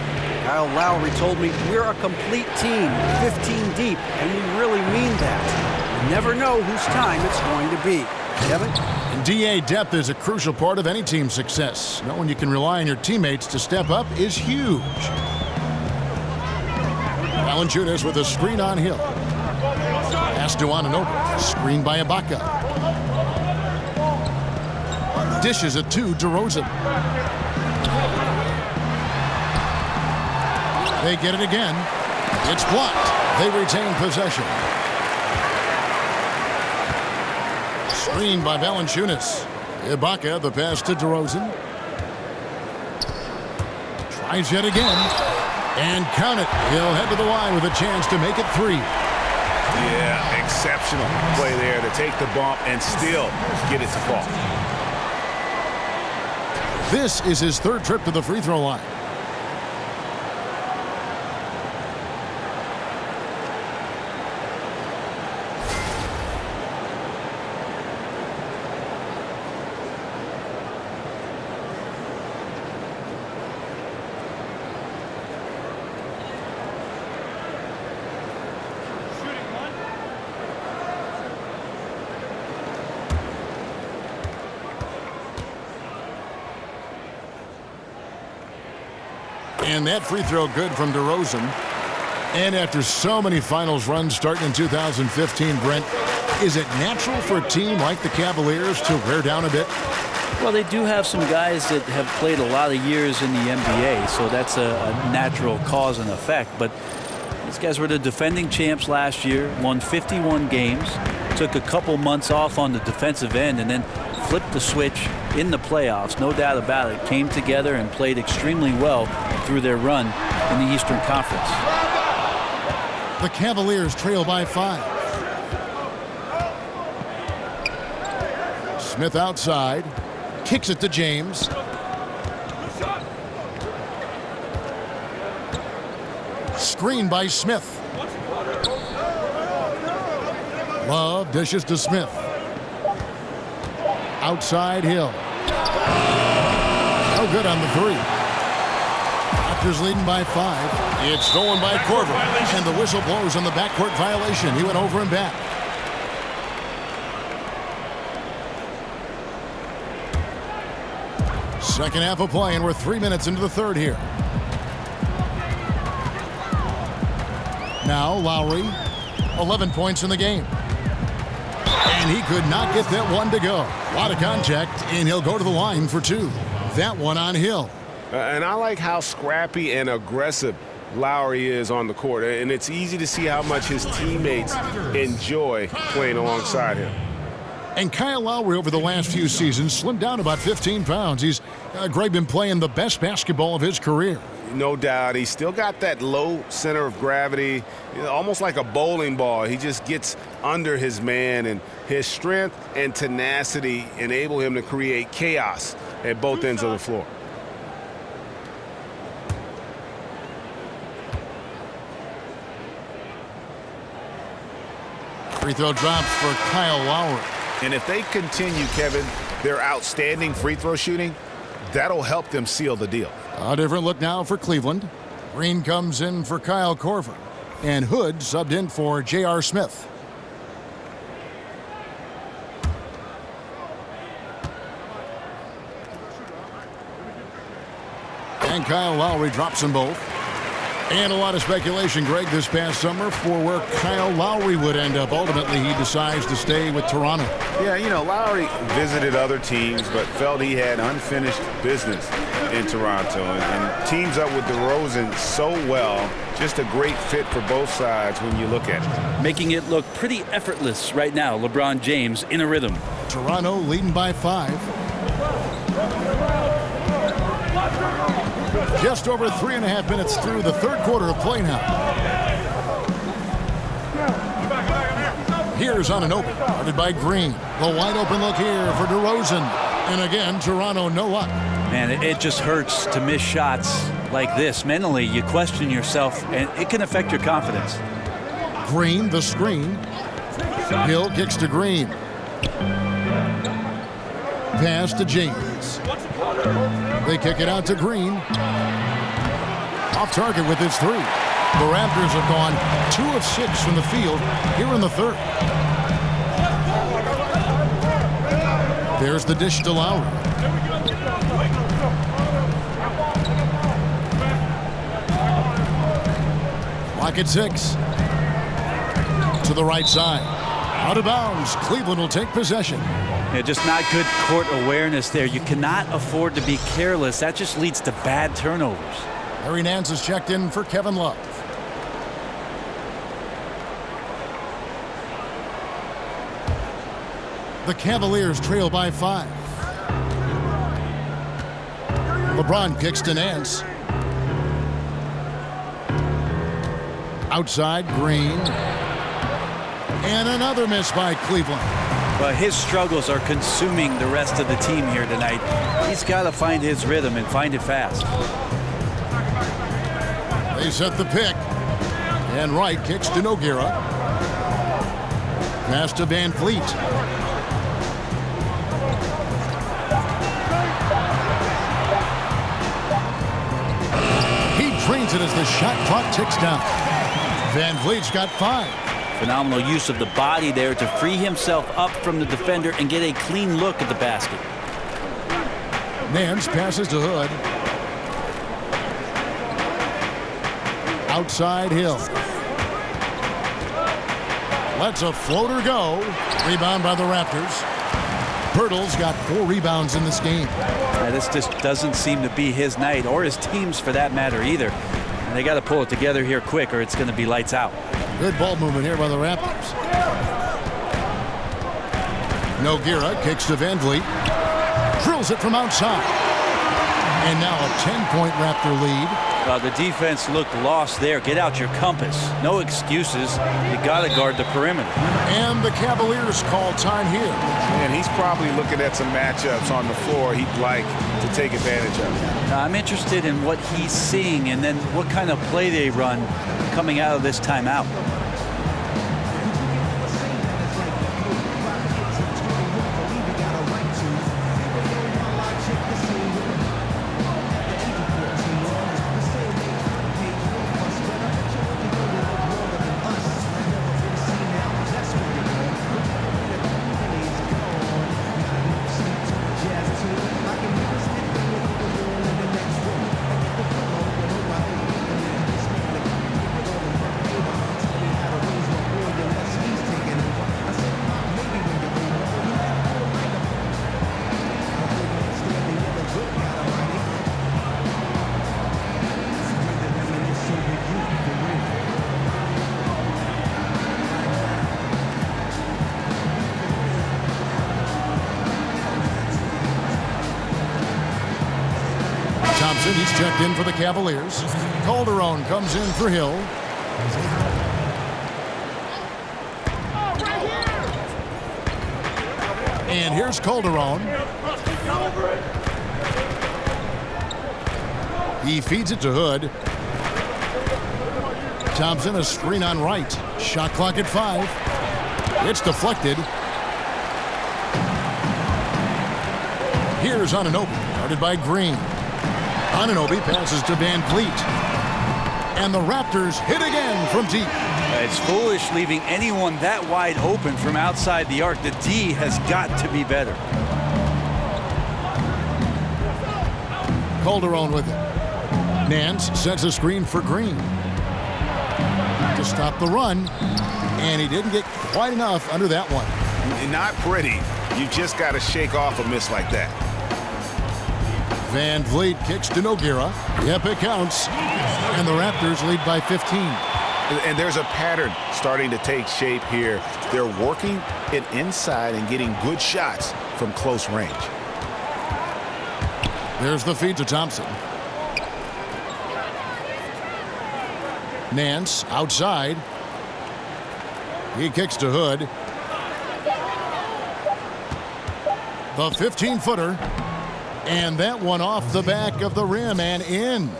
Kyle Lowry told me, we're a complete team, 15 deep, and we really mean that. You never know whose time it's going to be. Kevin? And DA depth is a crucial part of any team's success. Knowing you can rely on your teammates to step up is huge. Valanciunas with a screen on Hill. Pass to Anunoby. Screen by Ibaka. Dishes it to DeRozan. They get it again. It's blocked. They retain possession. Screen by Valanciunas. Ibaka, the pass to DeRozan. Tries yet again. And count it. He'll head to the line with a chance to make it 3. Yeah, exceptional play there to take the bump and still get it to fall. This is his 3rd trip to the free throw line. And that free throw good from DeRozan. And after so many finals runs starting in 2015, Brent, is it natural for a team like the Cavaliers to wear down a bit? Well, they do have some guys that have played a lot of years in the NBA, so that's a natural cause and effect. But these guys were the defending champs last year, won 51 games, took a couple months off on the defensive end, and then flipped the switch in the playoffs, no doubt about it. Came together and played extremely well through their run in the Eastern Conference. The Cavaliers trail by 5. Smith outside. Kicks it to James. Screen by Smith. Love dishes to Smith. Outside Hill. No good on the 3. Raptors leading by 5. It's stolen by Korver. And the whistle blows on the backcourt violation. He went over and back. Second half of play, and we're 3 minutes into the third here. Now Lowry, 11 points in the game. And he could not get that one to go. A lot of contact, and he'll go to the line for 2. That one on Hill. And I like how scrappy and aggressive Lowry is on the court. And it's easy to see how much his teammates enjoy playing alongside him. And Kyle Lowry over the last few seasons slimmed down about 15 pounds. He's, Greg, been playing the best basketball of his career. No doubt. He's still got that low center of gravity, almost like a bowling ball. He just gets under his man, and his strength and tenacity enable him to create chaos at both ends of the floor. Free throw drops for Kyle Lowry. And if they continue, Kevin, their outstanding free throw shooting, that'll help them seal the deal. A different look now for Cleveland. Green comes in for Kyle Korver. And Hood subbed in for J.R. Smith. And Kyle Lowry drops them both. And a lot of speculation, Greg, this past summer for where Kyle Lowry would end up. Ultimately, he decides to stay with Toronto. Yeah, you know, Lowry visited other teams but felt he had unfinished business in Toronto and teams up with DeRozan so well. Just a great fit for both sides when you look at it. Making it look pretty effortless right now. LeBron James in a rhythm. Toronto leading by 5. Just over 3.5 minutes through the third quarter of play now. Here's on an open, guarded by Green. The wide open look here for DeRozan. And again, Toronto no luck. Man, it just hurts to miss shots like this. Mentally, you question yourself, and it can affect your confidence. Green, the screen. Hill kicks to Green. Pass to James. They kick it out to Green. Off target with his 3. The Raptors have gone 2 of 6 from the field here in the third. There's the dish to Lowry. Clock at 6. To the right side. Out of bounds. Cleveland will take possession. Yeah, just not good court awareness there. You cannot afford to be careless. That just leads to bad turnovers. Larry Nance is checked in for Kevin Love. The Cavaliers trail by 5. LeBron kicks to Nance. Outside, Green. And another miss by Cleveland. But his struggles are consuming the rest of the team here tonight. He's got to find his rhythm and find it fast. They set the pick. And Wright kicks to Nogueira. Pass to Van Fleet. He drains it as the shot clock ticks down. Van Vliet's got 5. Phenomenal use of the body there to free himself up from the defender and get a clean look at the basket. Nance passes to Hood. outside Hill. Lets a floater go. Rebound by the Raptors. Pirtle's got 4 rebounds in this game. This just doesn't seem to be his night, or his team's for that matter either. And they got to pull it together here quick, or it's going to be lights out. Good ball movement here by the Raptors. Nogueira kicks to Van Vliet. Drills it from outside. And now a 10-point Raptor lead. The defense looked lost there. Get out your compass. No excuses. You got to guard the perimeter. And the Cavaliers call time here. And he's probably looking at some matchups on the floor he'd like to take advantage of. I'm interested in what he's seeing and then what kind of play they run coming out of this timeout. He's checked in for the Cavaliers. Calderon comes in for Hill. And here's Calderon. He feeds it to Hood. Thompson, a screen on right. Shot clock at 5. It's deflected. Here's Anunoby, guarded by Green. Anunoby passes to Van Vliet. And the Raptors hit again from deep. It's foolish leaving anyone that wide open from outside the arc. The D has got to be better. Calderon with it. Nance sets a screen for Green to stop the run. And he didn't get quite enough under that one. Not pretty. You just got to shake off a miss like that. Van Vliet kicks to Nogueira. Yep, it counts. And the Raptors lead by 15. And there's a pattern starting to take shape here. They're working it inside and getting good shots from close range. There's the feed to Thompson. Nance outside. He kicks to Hood. The 15-footer. And that one off the back of the rim and in.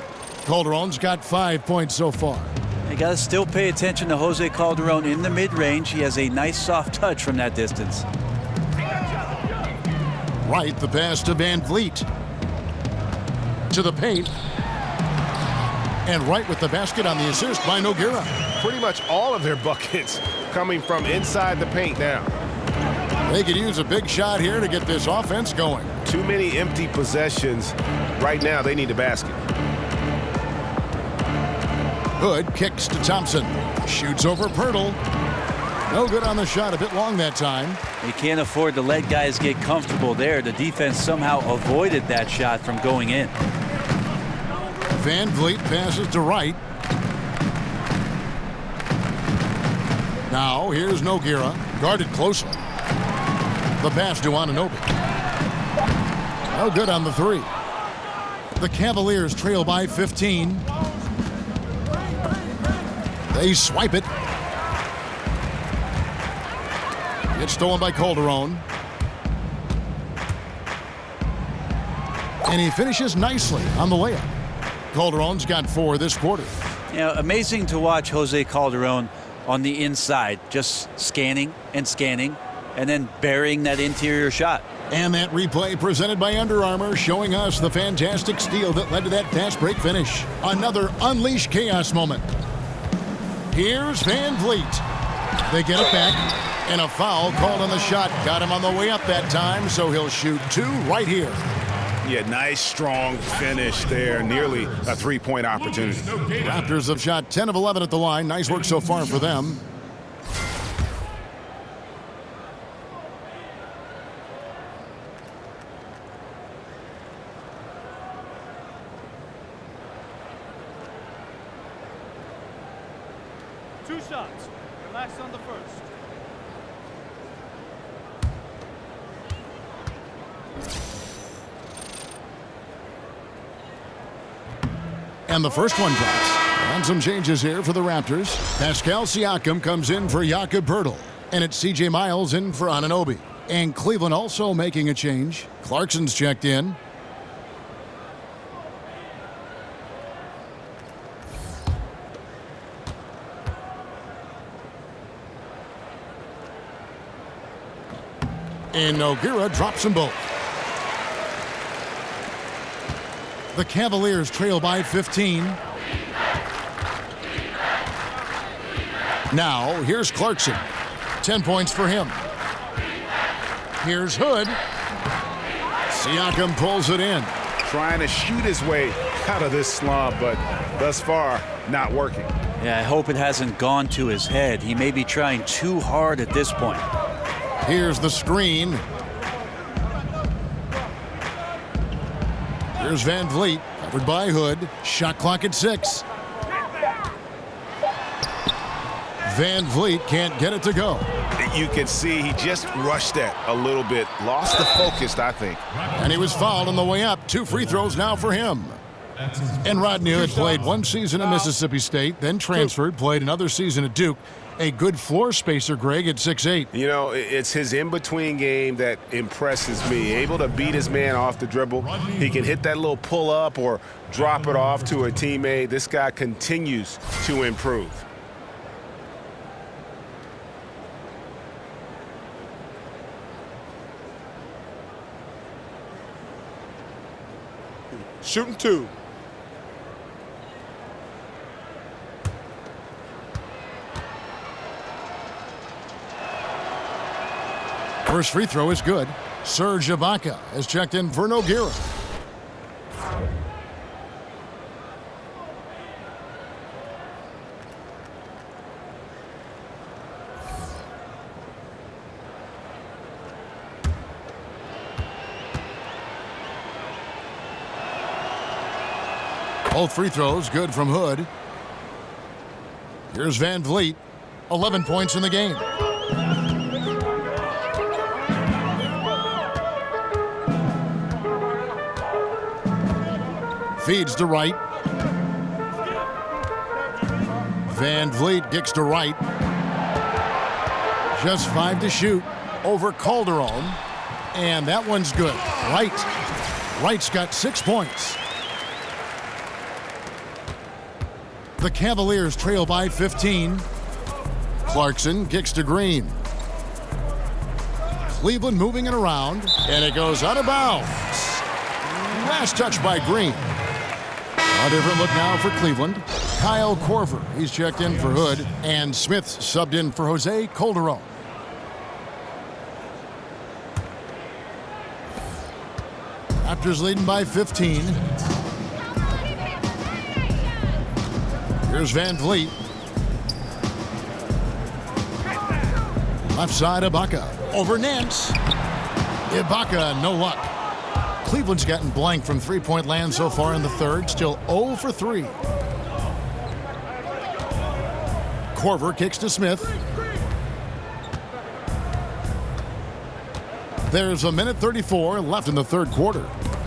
Calderon's got 5 points so far. You got to still pay attention to Jose Calderon in the mid-range. He has a nice soft touch from that distance. Right, the pass to Van Vliet. To the paint. And right with the basket on the assist by Nogueira. Pretty much all of their buckets coming from inside the paint now. They could use a big shot here to get this offense going. Too many empty possessions. Right now, they need a basket. Hood kicks to Thompson. Shoots over Pirtle. No good on the shot. A bit long that time. You can't afford to let guys get comfortable there. The defense somehow avoided that shot from going in. Van Vliet passes to right. Now here's Nogueira. Guarded closely. The pass to Anunoby. No good on the 3. The Cavaliers trail by 15. They swipe it. It's stolen by Calderon. And he finishes nicely on the layup. Calderon's got 4 this quarter. You know, amazing to watch Jose Calderon on the inside, just scanning and scanning, and then burying that interior shot. And that replay presented by Under Armour, showing us the fantastic steal that led to that fast break finish. Another unleashed chaos moment. Here's Van Vliet. They get it back, and a foul called on the shot. Got him on the way up that time, so he'll shoot 2 right here. Yeah, nice, strong finish there. Nearly a three-point opportunity. Raptors have shot 10 of 11 at the line. Nice work so far for them. Two shots. Relax on the first. And the first one drops. And some changes here for the Raptors. Pascal Siakam comes in for Jakob Poeltl. And it's C.J. Miles in for Anunoby. And Cleveland also making a change. Clarkson's checked in. And Nogueira drops them both. The Cavaliers trail by 15. Now, here's Clarkson. 10 points for him. Here's Hood. Siakam pulls it in. Trying to shoot his way out of this slump, but thus far, not working. Yeah, I hope it hasn't gone to his head. He may be trying too hard at this point. Here's the screen. Here's Van Vliet, covered by Hood. Shot clock at 6. Van Vliet can't get it to go. You can see he just rushed that a little bit. Lost the focus, I think. And he was fouled on the way up. 2 free throws now for him. And Rodney Hood played 1 season at Mississippi State, then transferred, played another season at Duke. A good floor spacer, Greg, at 6'8". You know, it's his in-between game that impresses me. Able to beat his man off the dribble. He can hit that little pull-up or drop it off to a teammate. This guy continues to improve. Shooting 2. First free throw is good. Serge Ibaka has checked in for Nogueira. Both free throws good from Hood. Here's Van Vliet. 11 points in the game. Feeds to Wright. Van Vliet kicks to Wright. Just 5 to shoot over Calderon. And that one's good. Wright's got 6 points. The Cavaliers trail by 15. Clarkson kicks to Green. Cleveland moving it around. And it goes out of bounds. Last touch by Green. A different look now for Cleveland. Kyle Korver, he's checked in for Hood, and Smith subbed in for Jose Calderon. Raptors leading by 15. Here's Van Vliet. Left side, Ibaka. Over Nance. Ibaka, no luck. Cleveland's gotten blank from three-point land so far in the third. Still 0 for 3. Korver kicks to Smith. There's a minute 34 left in the third quarter.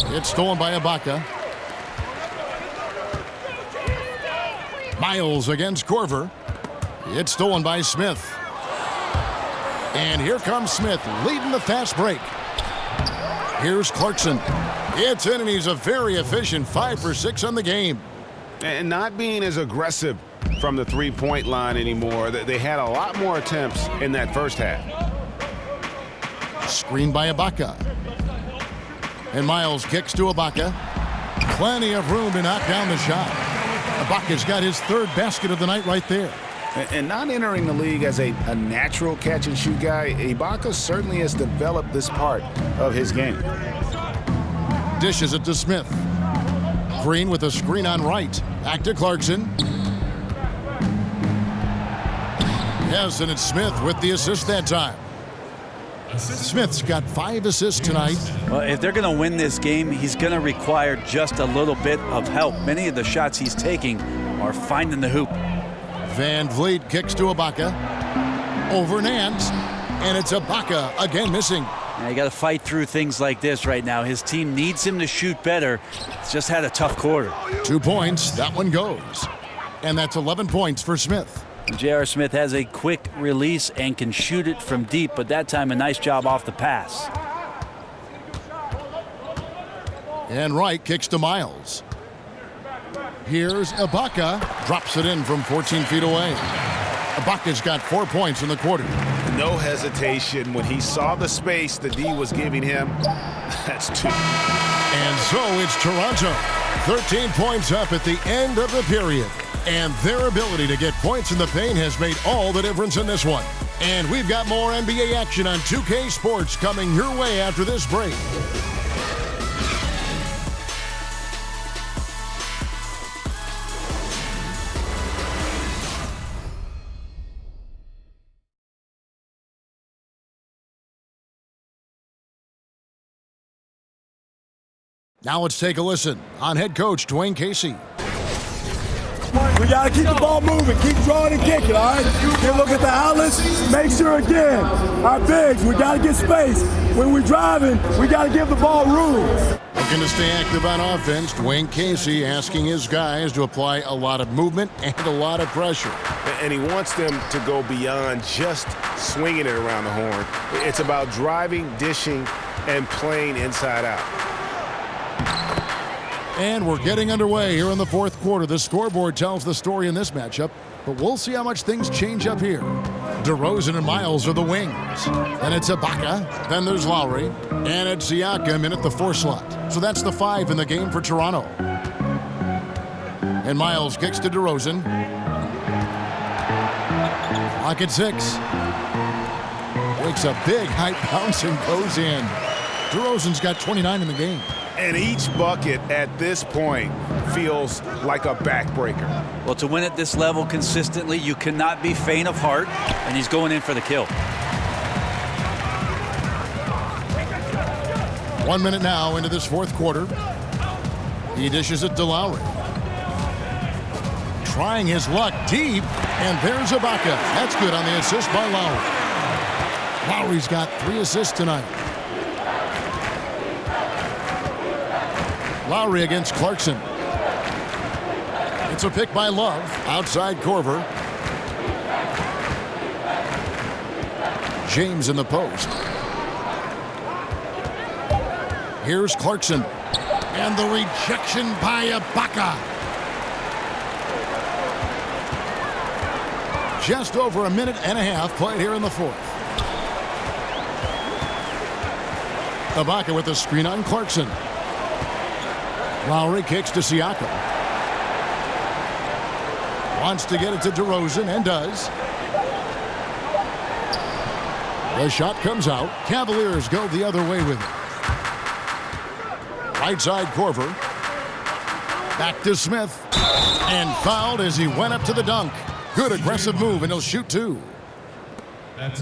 It's stolen by Ibaka. Miles against Korver. It's stolen by Smith. And here comes Smith leading the fast break. Here's Clarkson. It's in, and he's a very efficient 5 for 6 on the game. And not being as aggressive from the three-point line anymore. They had a lot more attempts in that first half. Screen by Ibaka. And Miles kicks to Ibaka. Plenty of room to knock down the shot. Ibaka's got his 3rd basket of the night right there. And not entering the league as a natural catch-and-shoot guy, Ibaka certainly has developed this part of his game. Dishes it to Smith. Green with a screen on right. Back to Clarkson. Yes, and it's Smith with the assist that time. Smith's got 5 assists tonight. Well, if they're going to win this game, he's going to require just a little bit of help. Many of the shots he's taking are finding the hoop. Van Vliet kicks to Ibaka. Over Nance. And it's Ibaka again missing. Now, you got to fight through things like this right now. His team needs him to shoot better. He's just had a tough quarter. 2 points. That one goes. And that's 11 points for Smith. J.R. Smith has a quick release and can shoot it from deep, but that time a nice job off the pass. And Wright kicks to Miles. Here's Ibaka. Drops it in from 14 feet away. Ibaka's got 4 points in the quarter. No hesitation when he saw the space the D was giving him. That's 2. And so it's Toronto. 13 points up at the end of the period. And their ability to get points in the paint has made all the difference in this one. And we've got more NBA action on 2K Sports coming your way after this break. Now let's take a listen on head coach Dwayne Casey. We got to keep the ball moving, keep drawing and kicking, all right? Then look at the outlets, make sure again, our bigs, we got to get space. When we're driving, we got to give the ball room. Looking to stay active on offense, Dwayne Casey asking his guys to apply a lot of movement and a lot of pressure. And he wants them to go beyond just swinging it around the horn. It's about driving, dishing, and playing inside out. And we're getting underway here in the fourth quarter. The scoreboard tells the story in this matchup, but we'll see how much things change up here. DeRozan and Miles are the wings. Then it's Ibaka. Then there's Lowry. And it's Siakam in at the 4 slot. So that's the 5 in the game for Toronto. And Miles kicks to DeRozan. Clock at 6. Takes a big high bounce and goes in. DeRozan's got 29 in the game. And each bucket at this point feels like a backbreaker. Well, to win at this level consistently, you cannot be faint of heart, and he's going in for the kill. 1 minute now into this fourth quarter. He dishes it to Lowry. Trying his luck deep, and there's Ibaka. That's good on the assist by Lowry. Lowry's got 3 assists tonight. Lowry against Clarkson. It's a pick by Love. Outside Korver. James in the post. Here's Clarkson. And the rejection by Ibaka. Just over a minute and a half played here in the fourth. Ibaka with a screen on Clarkson. Lowry kicks to Siakam. Wants to get it to DeRozan and does. The shot comes out. Cavaliers go the other way with it. Right side Korver. Back to Smith. And fouled as he went up to the dunk. Good aggressive move, and he'll shoot 2.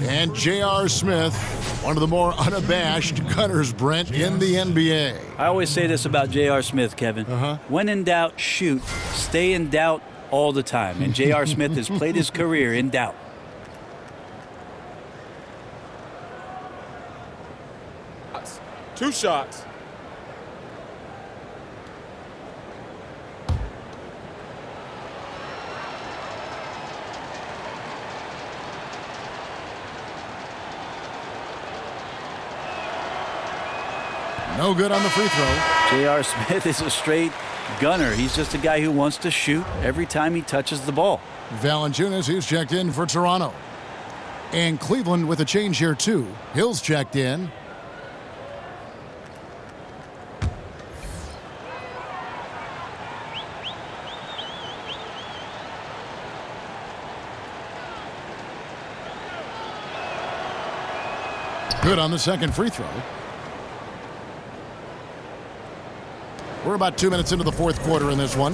And J.R. Smith, one of the more unabashed gunners, Brent, in the NBA. I always say this about J.R. Smith, Kevin. When in doubt, shoot. Stay in doubt all the time. And J.R. Smith has played his career in doubt. Two shots. No good on the free throw. J.R. Smith is a straight gunner. He's just a guy who wants to shoot every time he touches the ball. Valanciunas, who's checked in for Toronto. And Cleveland with a change here, too. Hill's checked in. Good on the second free throw. We're about 2 minutes into the fourth quarter in this one.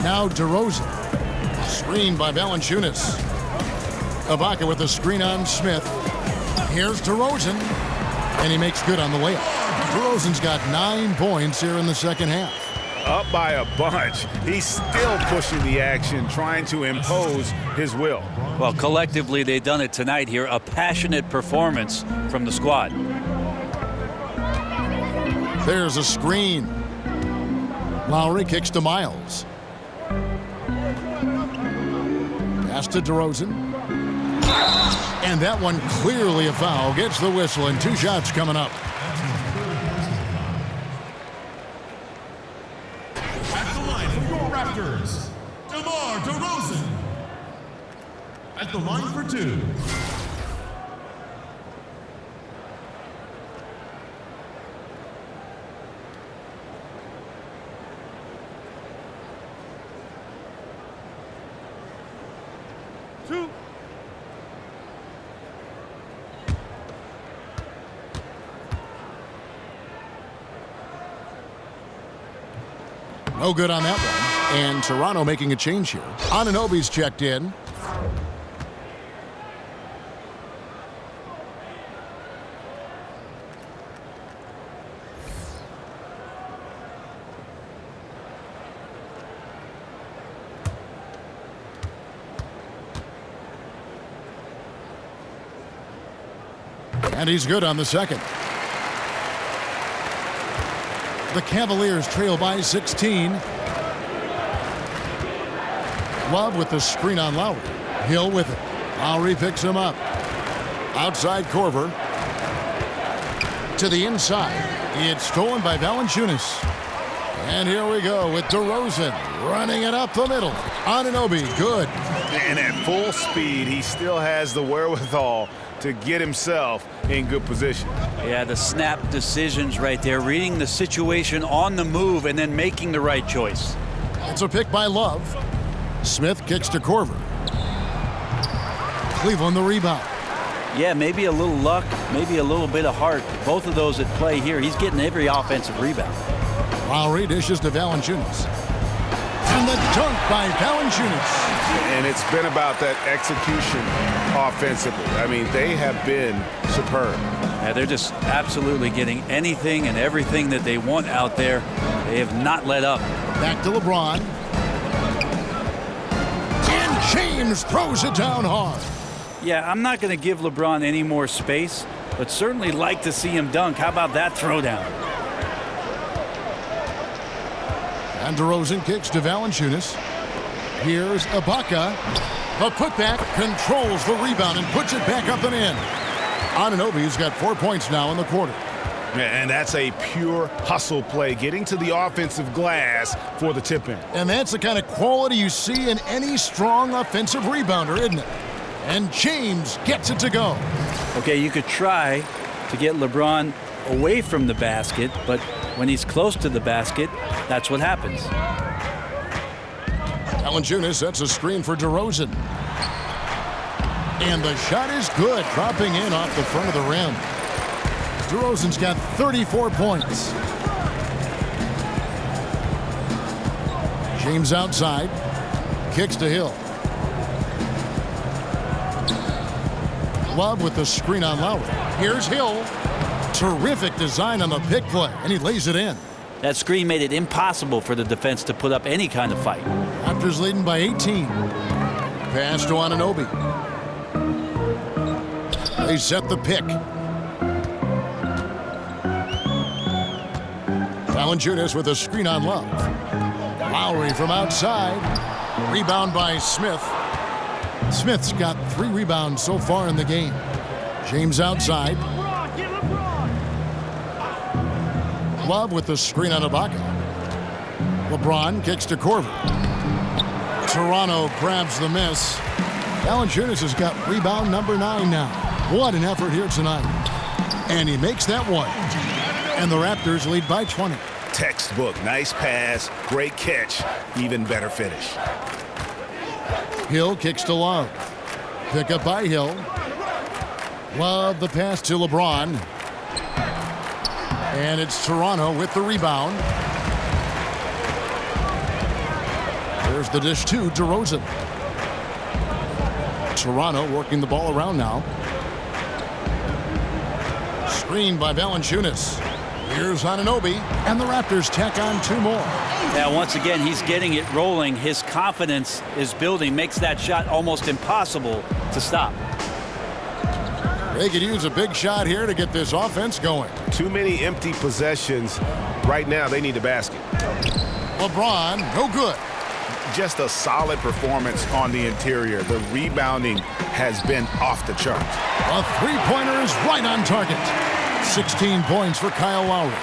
Now DeRozan. Screen by Valanciunas. Ibaka with a screen on Smith. Here's DeRozan. And he makes good on the layup. DeRozan's got 9 points here in the second half. Up by a bunch. He's still pushing the action, trying to impose his will. Well, collectively, they've done it tonight here. A passionate performance from the squad. There's a screen. Lowry kicks to Miles. Pass to DeRozan. And that one clearly a foul. Gets the whistle, and 2 shots coming up. At the line for your Raptors, DeMar DeRozan. At the line for 2. No good on that one. And Toronto making a change here. Anunoby's checked in. And he's good on the second. The Cavaliers trail by 16. Love with the screen on Lowry. Hill with it. Lowry picks him up. Outside Korver. To the inside. It's stolen by Valanciunas. And here we go with DeRozan running it up the middle. Anunoby, good. And at full speed, he still has the wherewithal to get himself in good position. Yeah, the snap decisions right there, reading the situation on the move and then making the right choice. It's a pick by Love. Smith kicks to Korver. Cleveland the rebound. Yeah, maybe a little luck, maybe a little bit of heart. Both of those at play here. He's getting every offensive rebound. Lowry dishes to Valanciunas. And the dunk by Valanciunas. And it's been about that execution offensively. I mean, they have been superb. Yeah, they're just absolutely getting anything and everything that they want out there. They have not let up. Back to LeBron. And James throws it down hard. Yeah, I'm not going to give LeBron any more space, but certainly like to see him dunk. How about that throwdown? And DeRozan kicks to Valanciunas. Here's Ibaka. The putback controls the rebound and puts it back up and in. Anunoby's got 4 points now in the quarter. And that's a pure hustle play, getting to the offensive glass for the tip-in. And that's the kind of quality you see in any strong offensive rebounder, isn't it? And James gets it to go. Okay, you could try to get LeBron away from the basket, but when he's close to the basket, that's what happens. Valanciunas sets a screen for DeRozan. And the shot is good, dropping in off the front of the rim. DeRozan's got 34 points. James outside. Kicks to Hill. Love with the screen on Lowry. Here's Hill. Terrific design on the pick play, and he lays it in. That screen made it impossible for the defense to put up any kind of fight. Raptors leading by 18. Pass to Anunoby. They set the pick. Valanciunas with a screen on Love. Lowry from outside. Rebound by Smith. Smith's got 3 rebounds so far in the game. James outside. Love with the screen on Ibaka. LeBron kicks to Korver. Toronto grabs the miss. Valanciunas has got rebound number 9 now. What an effort here tonight. And he makes that one. And the Raptors lead by 20. Textbook, nice pass, great catch, even better finish. Hill kicks to Love. Pick up by Hill. Love the pass to LeBron. And it's Toronto with the rebound. There's the dish to DeRozan. Toronto working the ball around now. Screened by Valanciunas. Here's Anunoby, and the Raptors tack on 2 more. Yeah, once again, he's getting it rolling. His confidence is building, makes that shot almost impossible to stop. They could use a big shot here to get this offense going. Too many empty possessions. Right now, they need a basket. LeBron, no good. Just a solid performance on the interior. The rebounding has been off the charts. A three-pointer is right on target. 16 points for Kyle Lowry.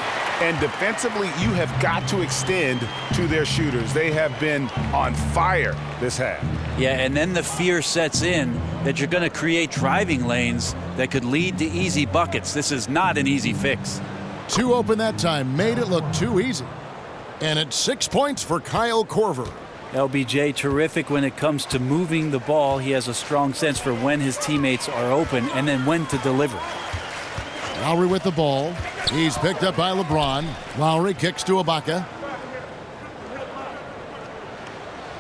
And defensively, you have got to extend to their shooters. They have been on fire this half. Yeah, and then the fear sets in that you're going to create driving lanes that could lead to easy buckets. This is not an easy fix. 2 open that time, made it look too easy. And it's 6 points for Kyle Korver. LBJ terrific when it comes to moving the ball. He has a strong sense for when his teammates are open and then when to deliver. Lowry with the ball. He's picked up by LeBron. Lowry kicks to Ibaka.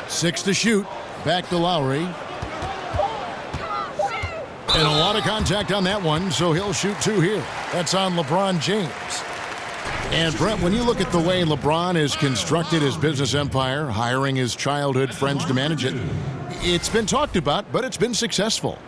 6 to shoot. Back to Lowry. And a lot of contact on that one, so he'll shoot 2 here. That's on LeBron James. And Brett, when you look at the way LeBron has constructed his business empire, hiring his childhood friends to manage it, it's been talked about, but it's been successful.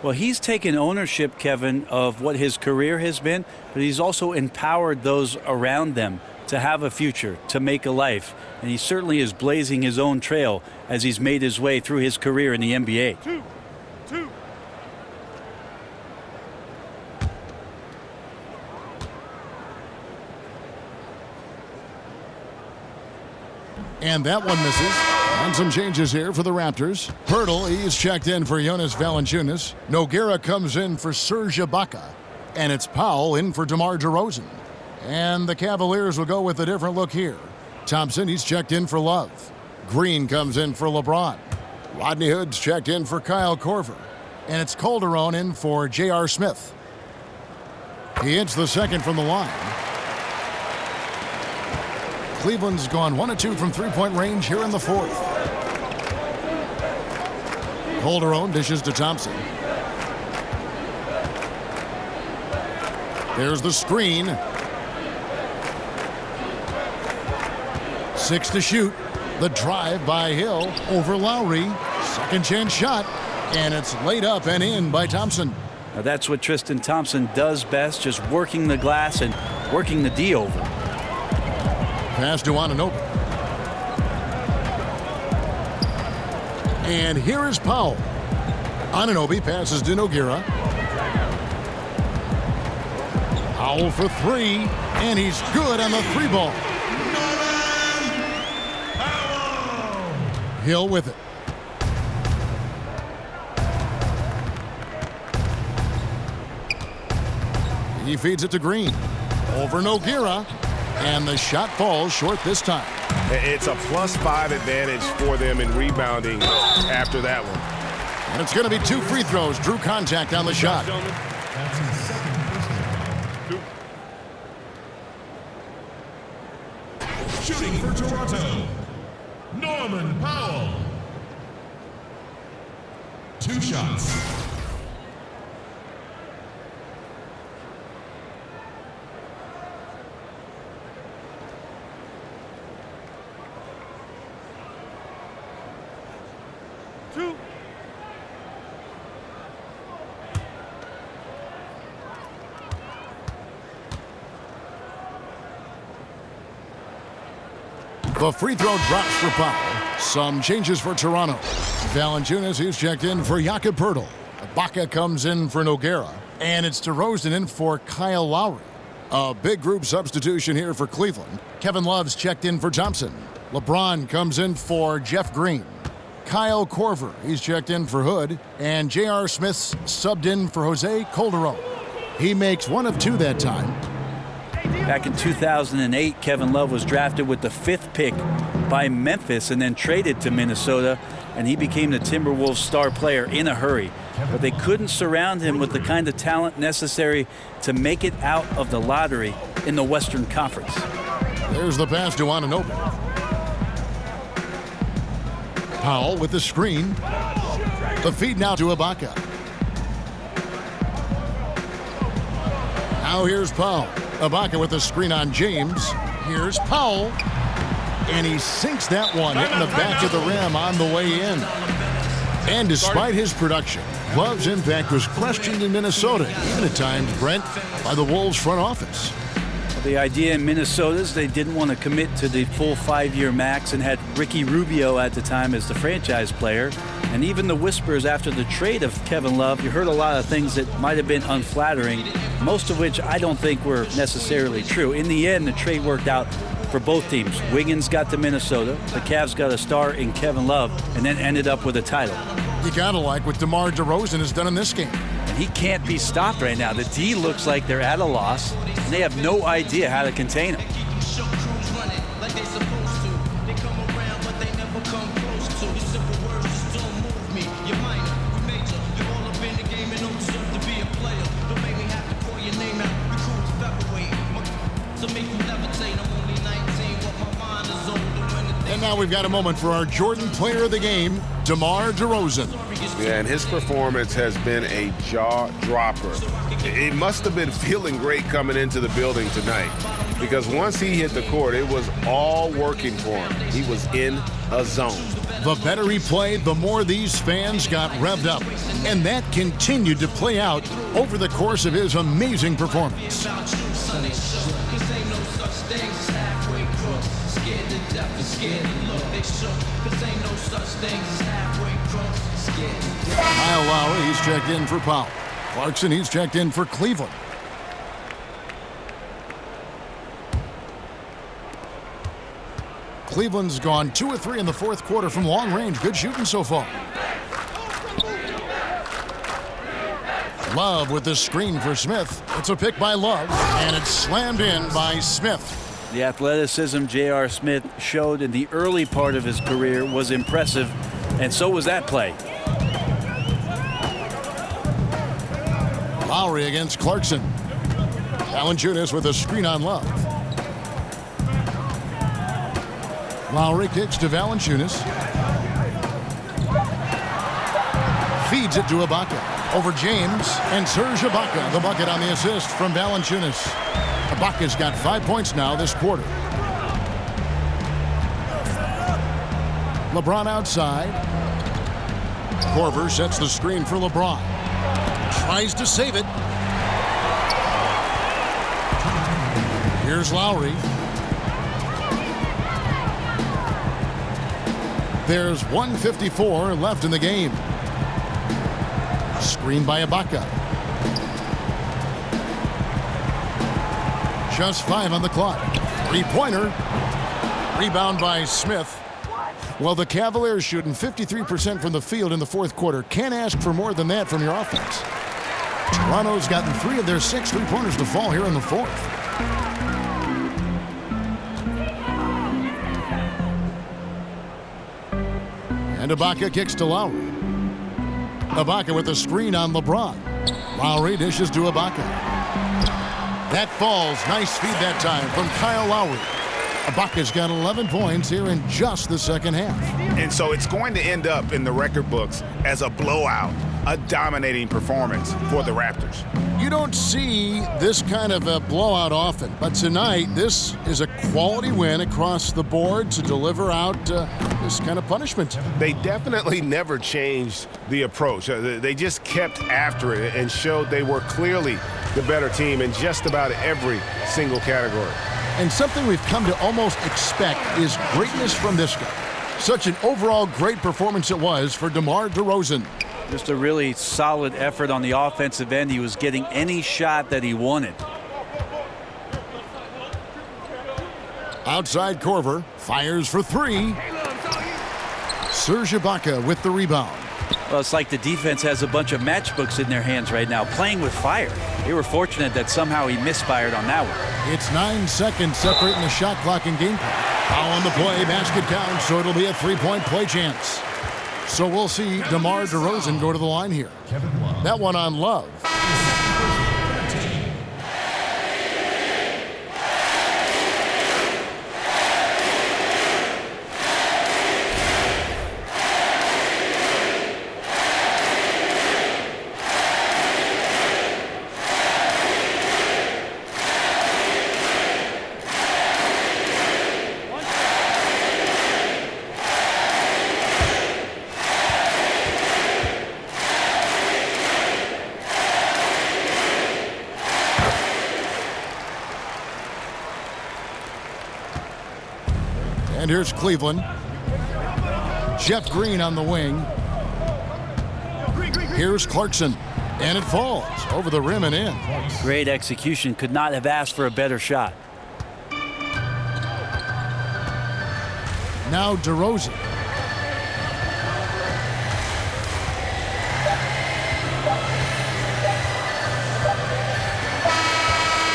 Well, he's taken ownership, Kevin, of what his career has been, but he's also empowered those around them to have a future, to make a life. And he certainly is blazing his own trail as he's made his way through his career in the NBA. 2. And that one misses. And some changes here for the Raptors. Pirtle, he's checked in for Jonas Valanciunas. Nogueira comes in for Serge Ibaka. And it's Powell in for DeMar DeRozan. And the Cavaliers will go with a different look here. Thompson, he's checked in for Love. Green comes in for LeBron. Rodney Hood's checked in for Kyle Korver. And it's Calderon in for J.R. Smith. He hits the second from the line. Cleveland's gone 1 of 2 from three-point range here in the 4th. Calderon dishes to Thompson. There's the screen. 6 to shoot. The drive by Hill over Lowry. Second chance shot. And it's laid up and in by Thompson. Now that's what Tristan Thompson does best, just working the glass and working the D over. Pass to Anunoby. And here is Powell. Anunoby passes to Nogueira. Powell for 3, and he's good on the 3-ball. Hill with it. He feeds it to Green. Over Nogueira. And the shot falls short this time. It's a +5 advantage for them in rebounding after that one. And it's going to be 2 free throws. Drew contact on the shot. Shooting for Toronto, Norman Powell. 2 shots. The free throw drops for Powell. Some changes for Toronto. Valanciunas is checked in for Jakob Poeltl. Ibaka comes in for Nogueira. And it's DeRozan in for Kyle Lowry. A big group substitution here for Cleveland. Kevin Love's checked in for Thompson. LeBron comes in for Jeff Green. Kyle Korver, he's checked in for Hood. And J.R. Smith's subbed in for Jose Calderon. He makes 1 of 2 that time. Back in 2008, Kevin Love was drafted with the 5th pick by Memphis and then traded to Minnesota. and he became the Timberwolves' star player in a hurry. But they couldn't surround him with the kind of talent necessary to make it out of the lottery in the Western Conference. There's the pass to Anunoby. Powell with the screen. The feed now to Ibaka. Now here's Powell. Ibaka with the screen on James. Here's Powell. And he sinks that one, hitting the back of the rim on the way in. And despite his production, Love's impact was questioned in Minnesota, even at times, Brent, by the Wolves front office. The idea in Minnesota is they didn't want to commit to the full 5-year max and had Ricky Rubio at the time as the franchise player. And even the whispers after the trade of Kevin Love, you heard a lot of things that might have been unflattering, most of which I don't think were necessarily true. In the end, the trade worked out for both teams. Wiggins got to Minnesota, the Cavs got a star in Kevin Love, and then ended up with a title. You gotta like what DeMar DeRozan has done in this game. And he can't be stopped right now. The D looks like they're at a loss, and they have no idea how to contain him. And now we've got a moment for our Jordan Player of the Game, DeMar DeRozan. Yeah, and his performance has been a jaw-dropper. It must have been feeling great coming into the building tonight, because once he hit the court, it was all working for him. He was in a zone. The better he played, the more these fans got revved up. And that continued to play out over the course of his amazing performance. Kyle Lowry, he's checked in for Powell. Clarkson, he's checked in for Cleveland. Cleveland's gone 2 of 3 in the fourth quarter from long range. Good shooting so far. Love with the screen for Smith. It's a pick by Love, and it's slammed in by Smith. The athleticism J.R. Smith showed in the early part of his career was impressive, and so was that play. Lowry against Clarkson. Valanciunas with a screen on Love. Lowry kicks to Valanciunas. Feeds it to Ibaka. Over James and Serge Ibaka. The bucket on the assist from Valanciunas. Ibaka's got 5 points now this quarter. LeBron outside. Korver sets the screen for LeBron. Tries to save it. Here's Lowry. There's 1:54 left in the game. Screen by Ibaka. Just 5 on the clock. Three-pointer. Rebound by Smith. Well, the Cavaliers shooting 53% from the field in the fourth quarter. Can't ask for more than that from your offense. Toronto's gotten 3 of their 6 three-pointers to fall here in the fourth. And Ibaka kicks to Lowry. Ibaka with a screen on LeBron. Lowry dishes to Ibaka. That falls. Nice feed that time from Kyle Lowry. Ibaka's got 11 points here in just the second half. And so it's going to end up in the record books as a blowout, a dominating performance for the Raptors. You don't see this kind of a blowout often, but tonight this is a quality win across the board to deliver out this kind of punishment. They definitely never changed the approach. They just kept after it and showed they were clearly the better team in just about every single category. And something we've come to almost expect is greatness from this guy. Such an overall great performance it was for DeMar DeRozan. Just a really solid effort on the offensive end. He was getting any shot that he wanted. Outside Korver fires for 3. Serge Ibaka with the rebound. Well, it's like the defense has a bunch of matchbooks in their hands right now, playing with fire. They were fortunate that somehow he misfired on that one. It's 9 seconds separating the shot clock and game clock. Foul on the play, basket counts, so it'll be a 3-point play chance. So we'll see DeMar DeRozan go to the line here. That one on Love. And here's Cleveland. Jeff Green on the wing. Here's Clarkson. And it falls over the rim and in. Great execution. Could not have asked for a better shot. Now DeRozan.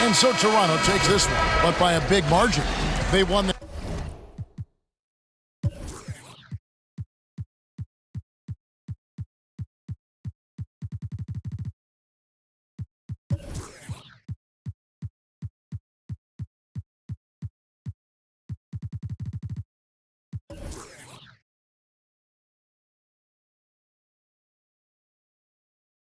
And so Toronto takes this one, but by a big margin. They won the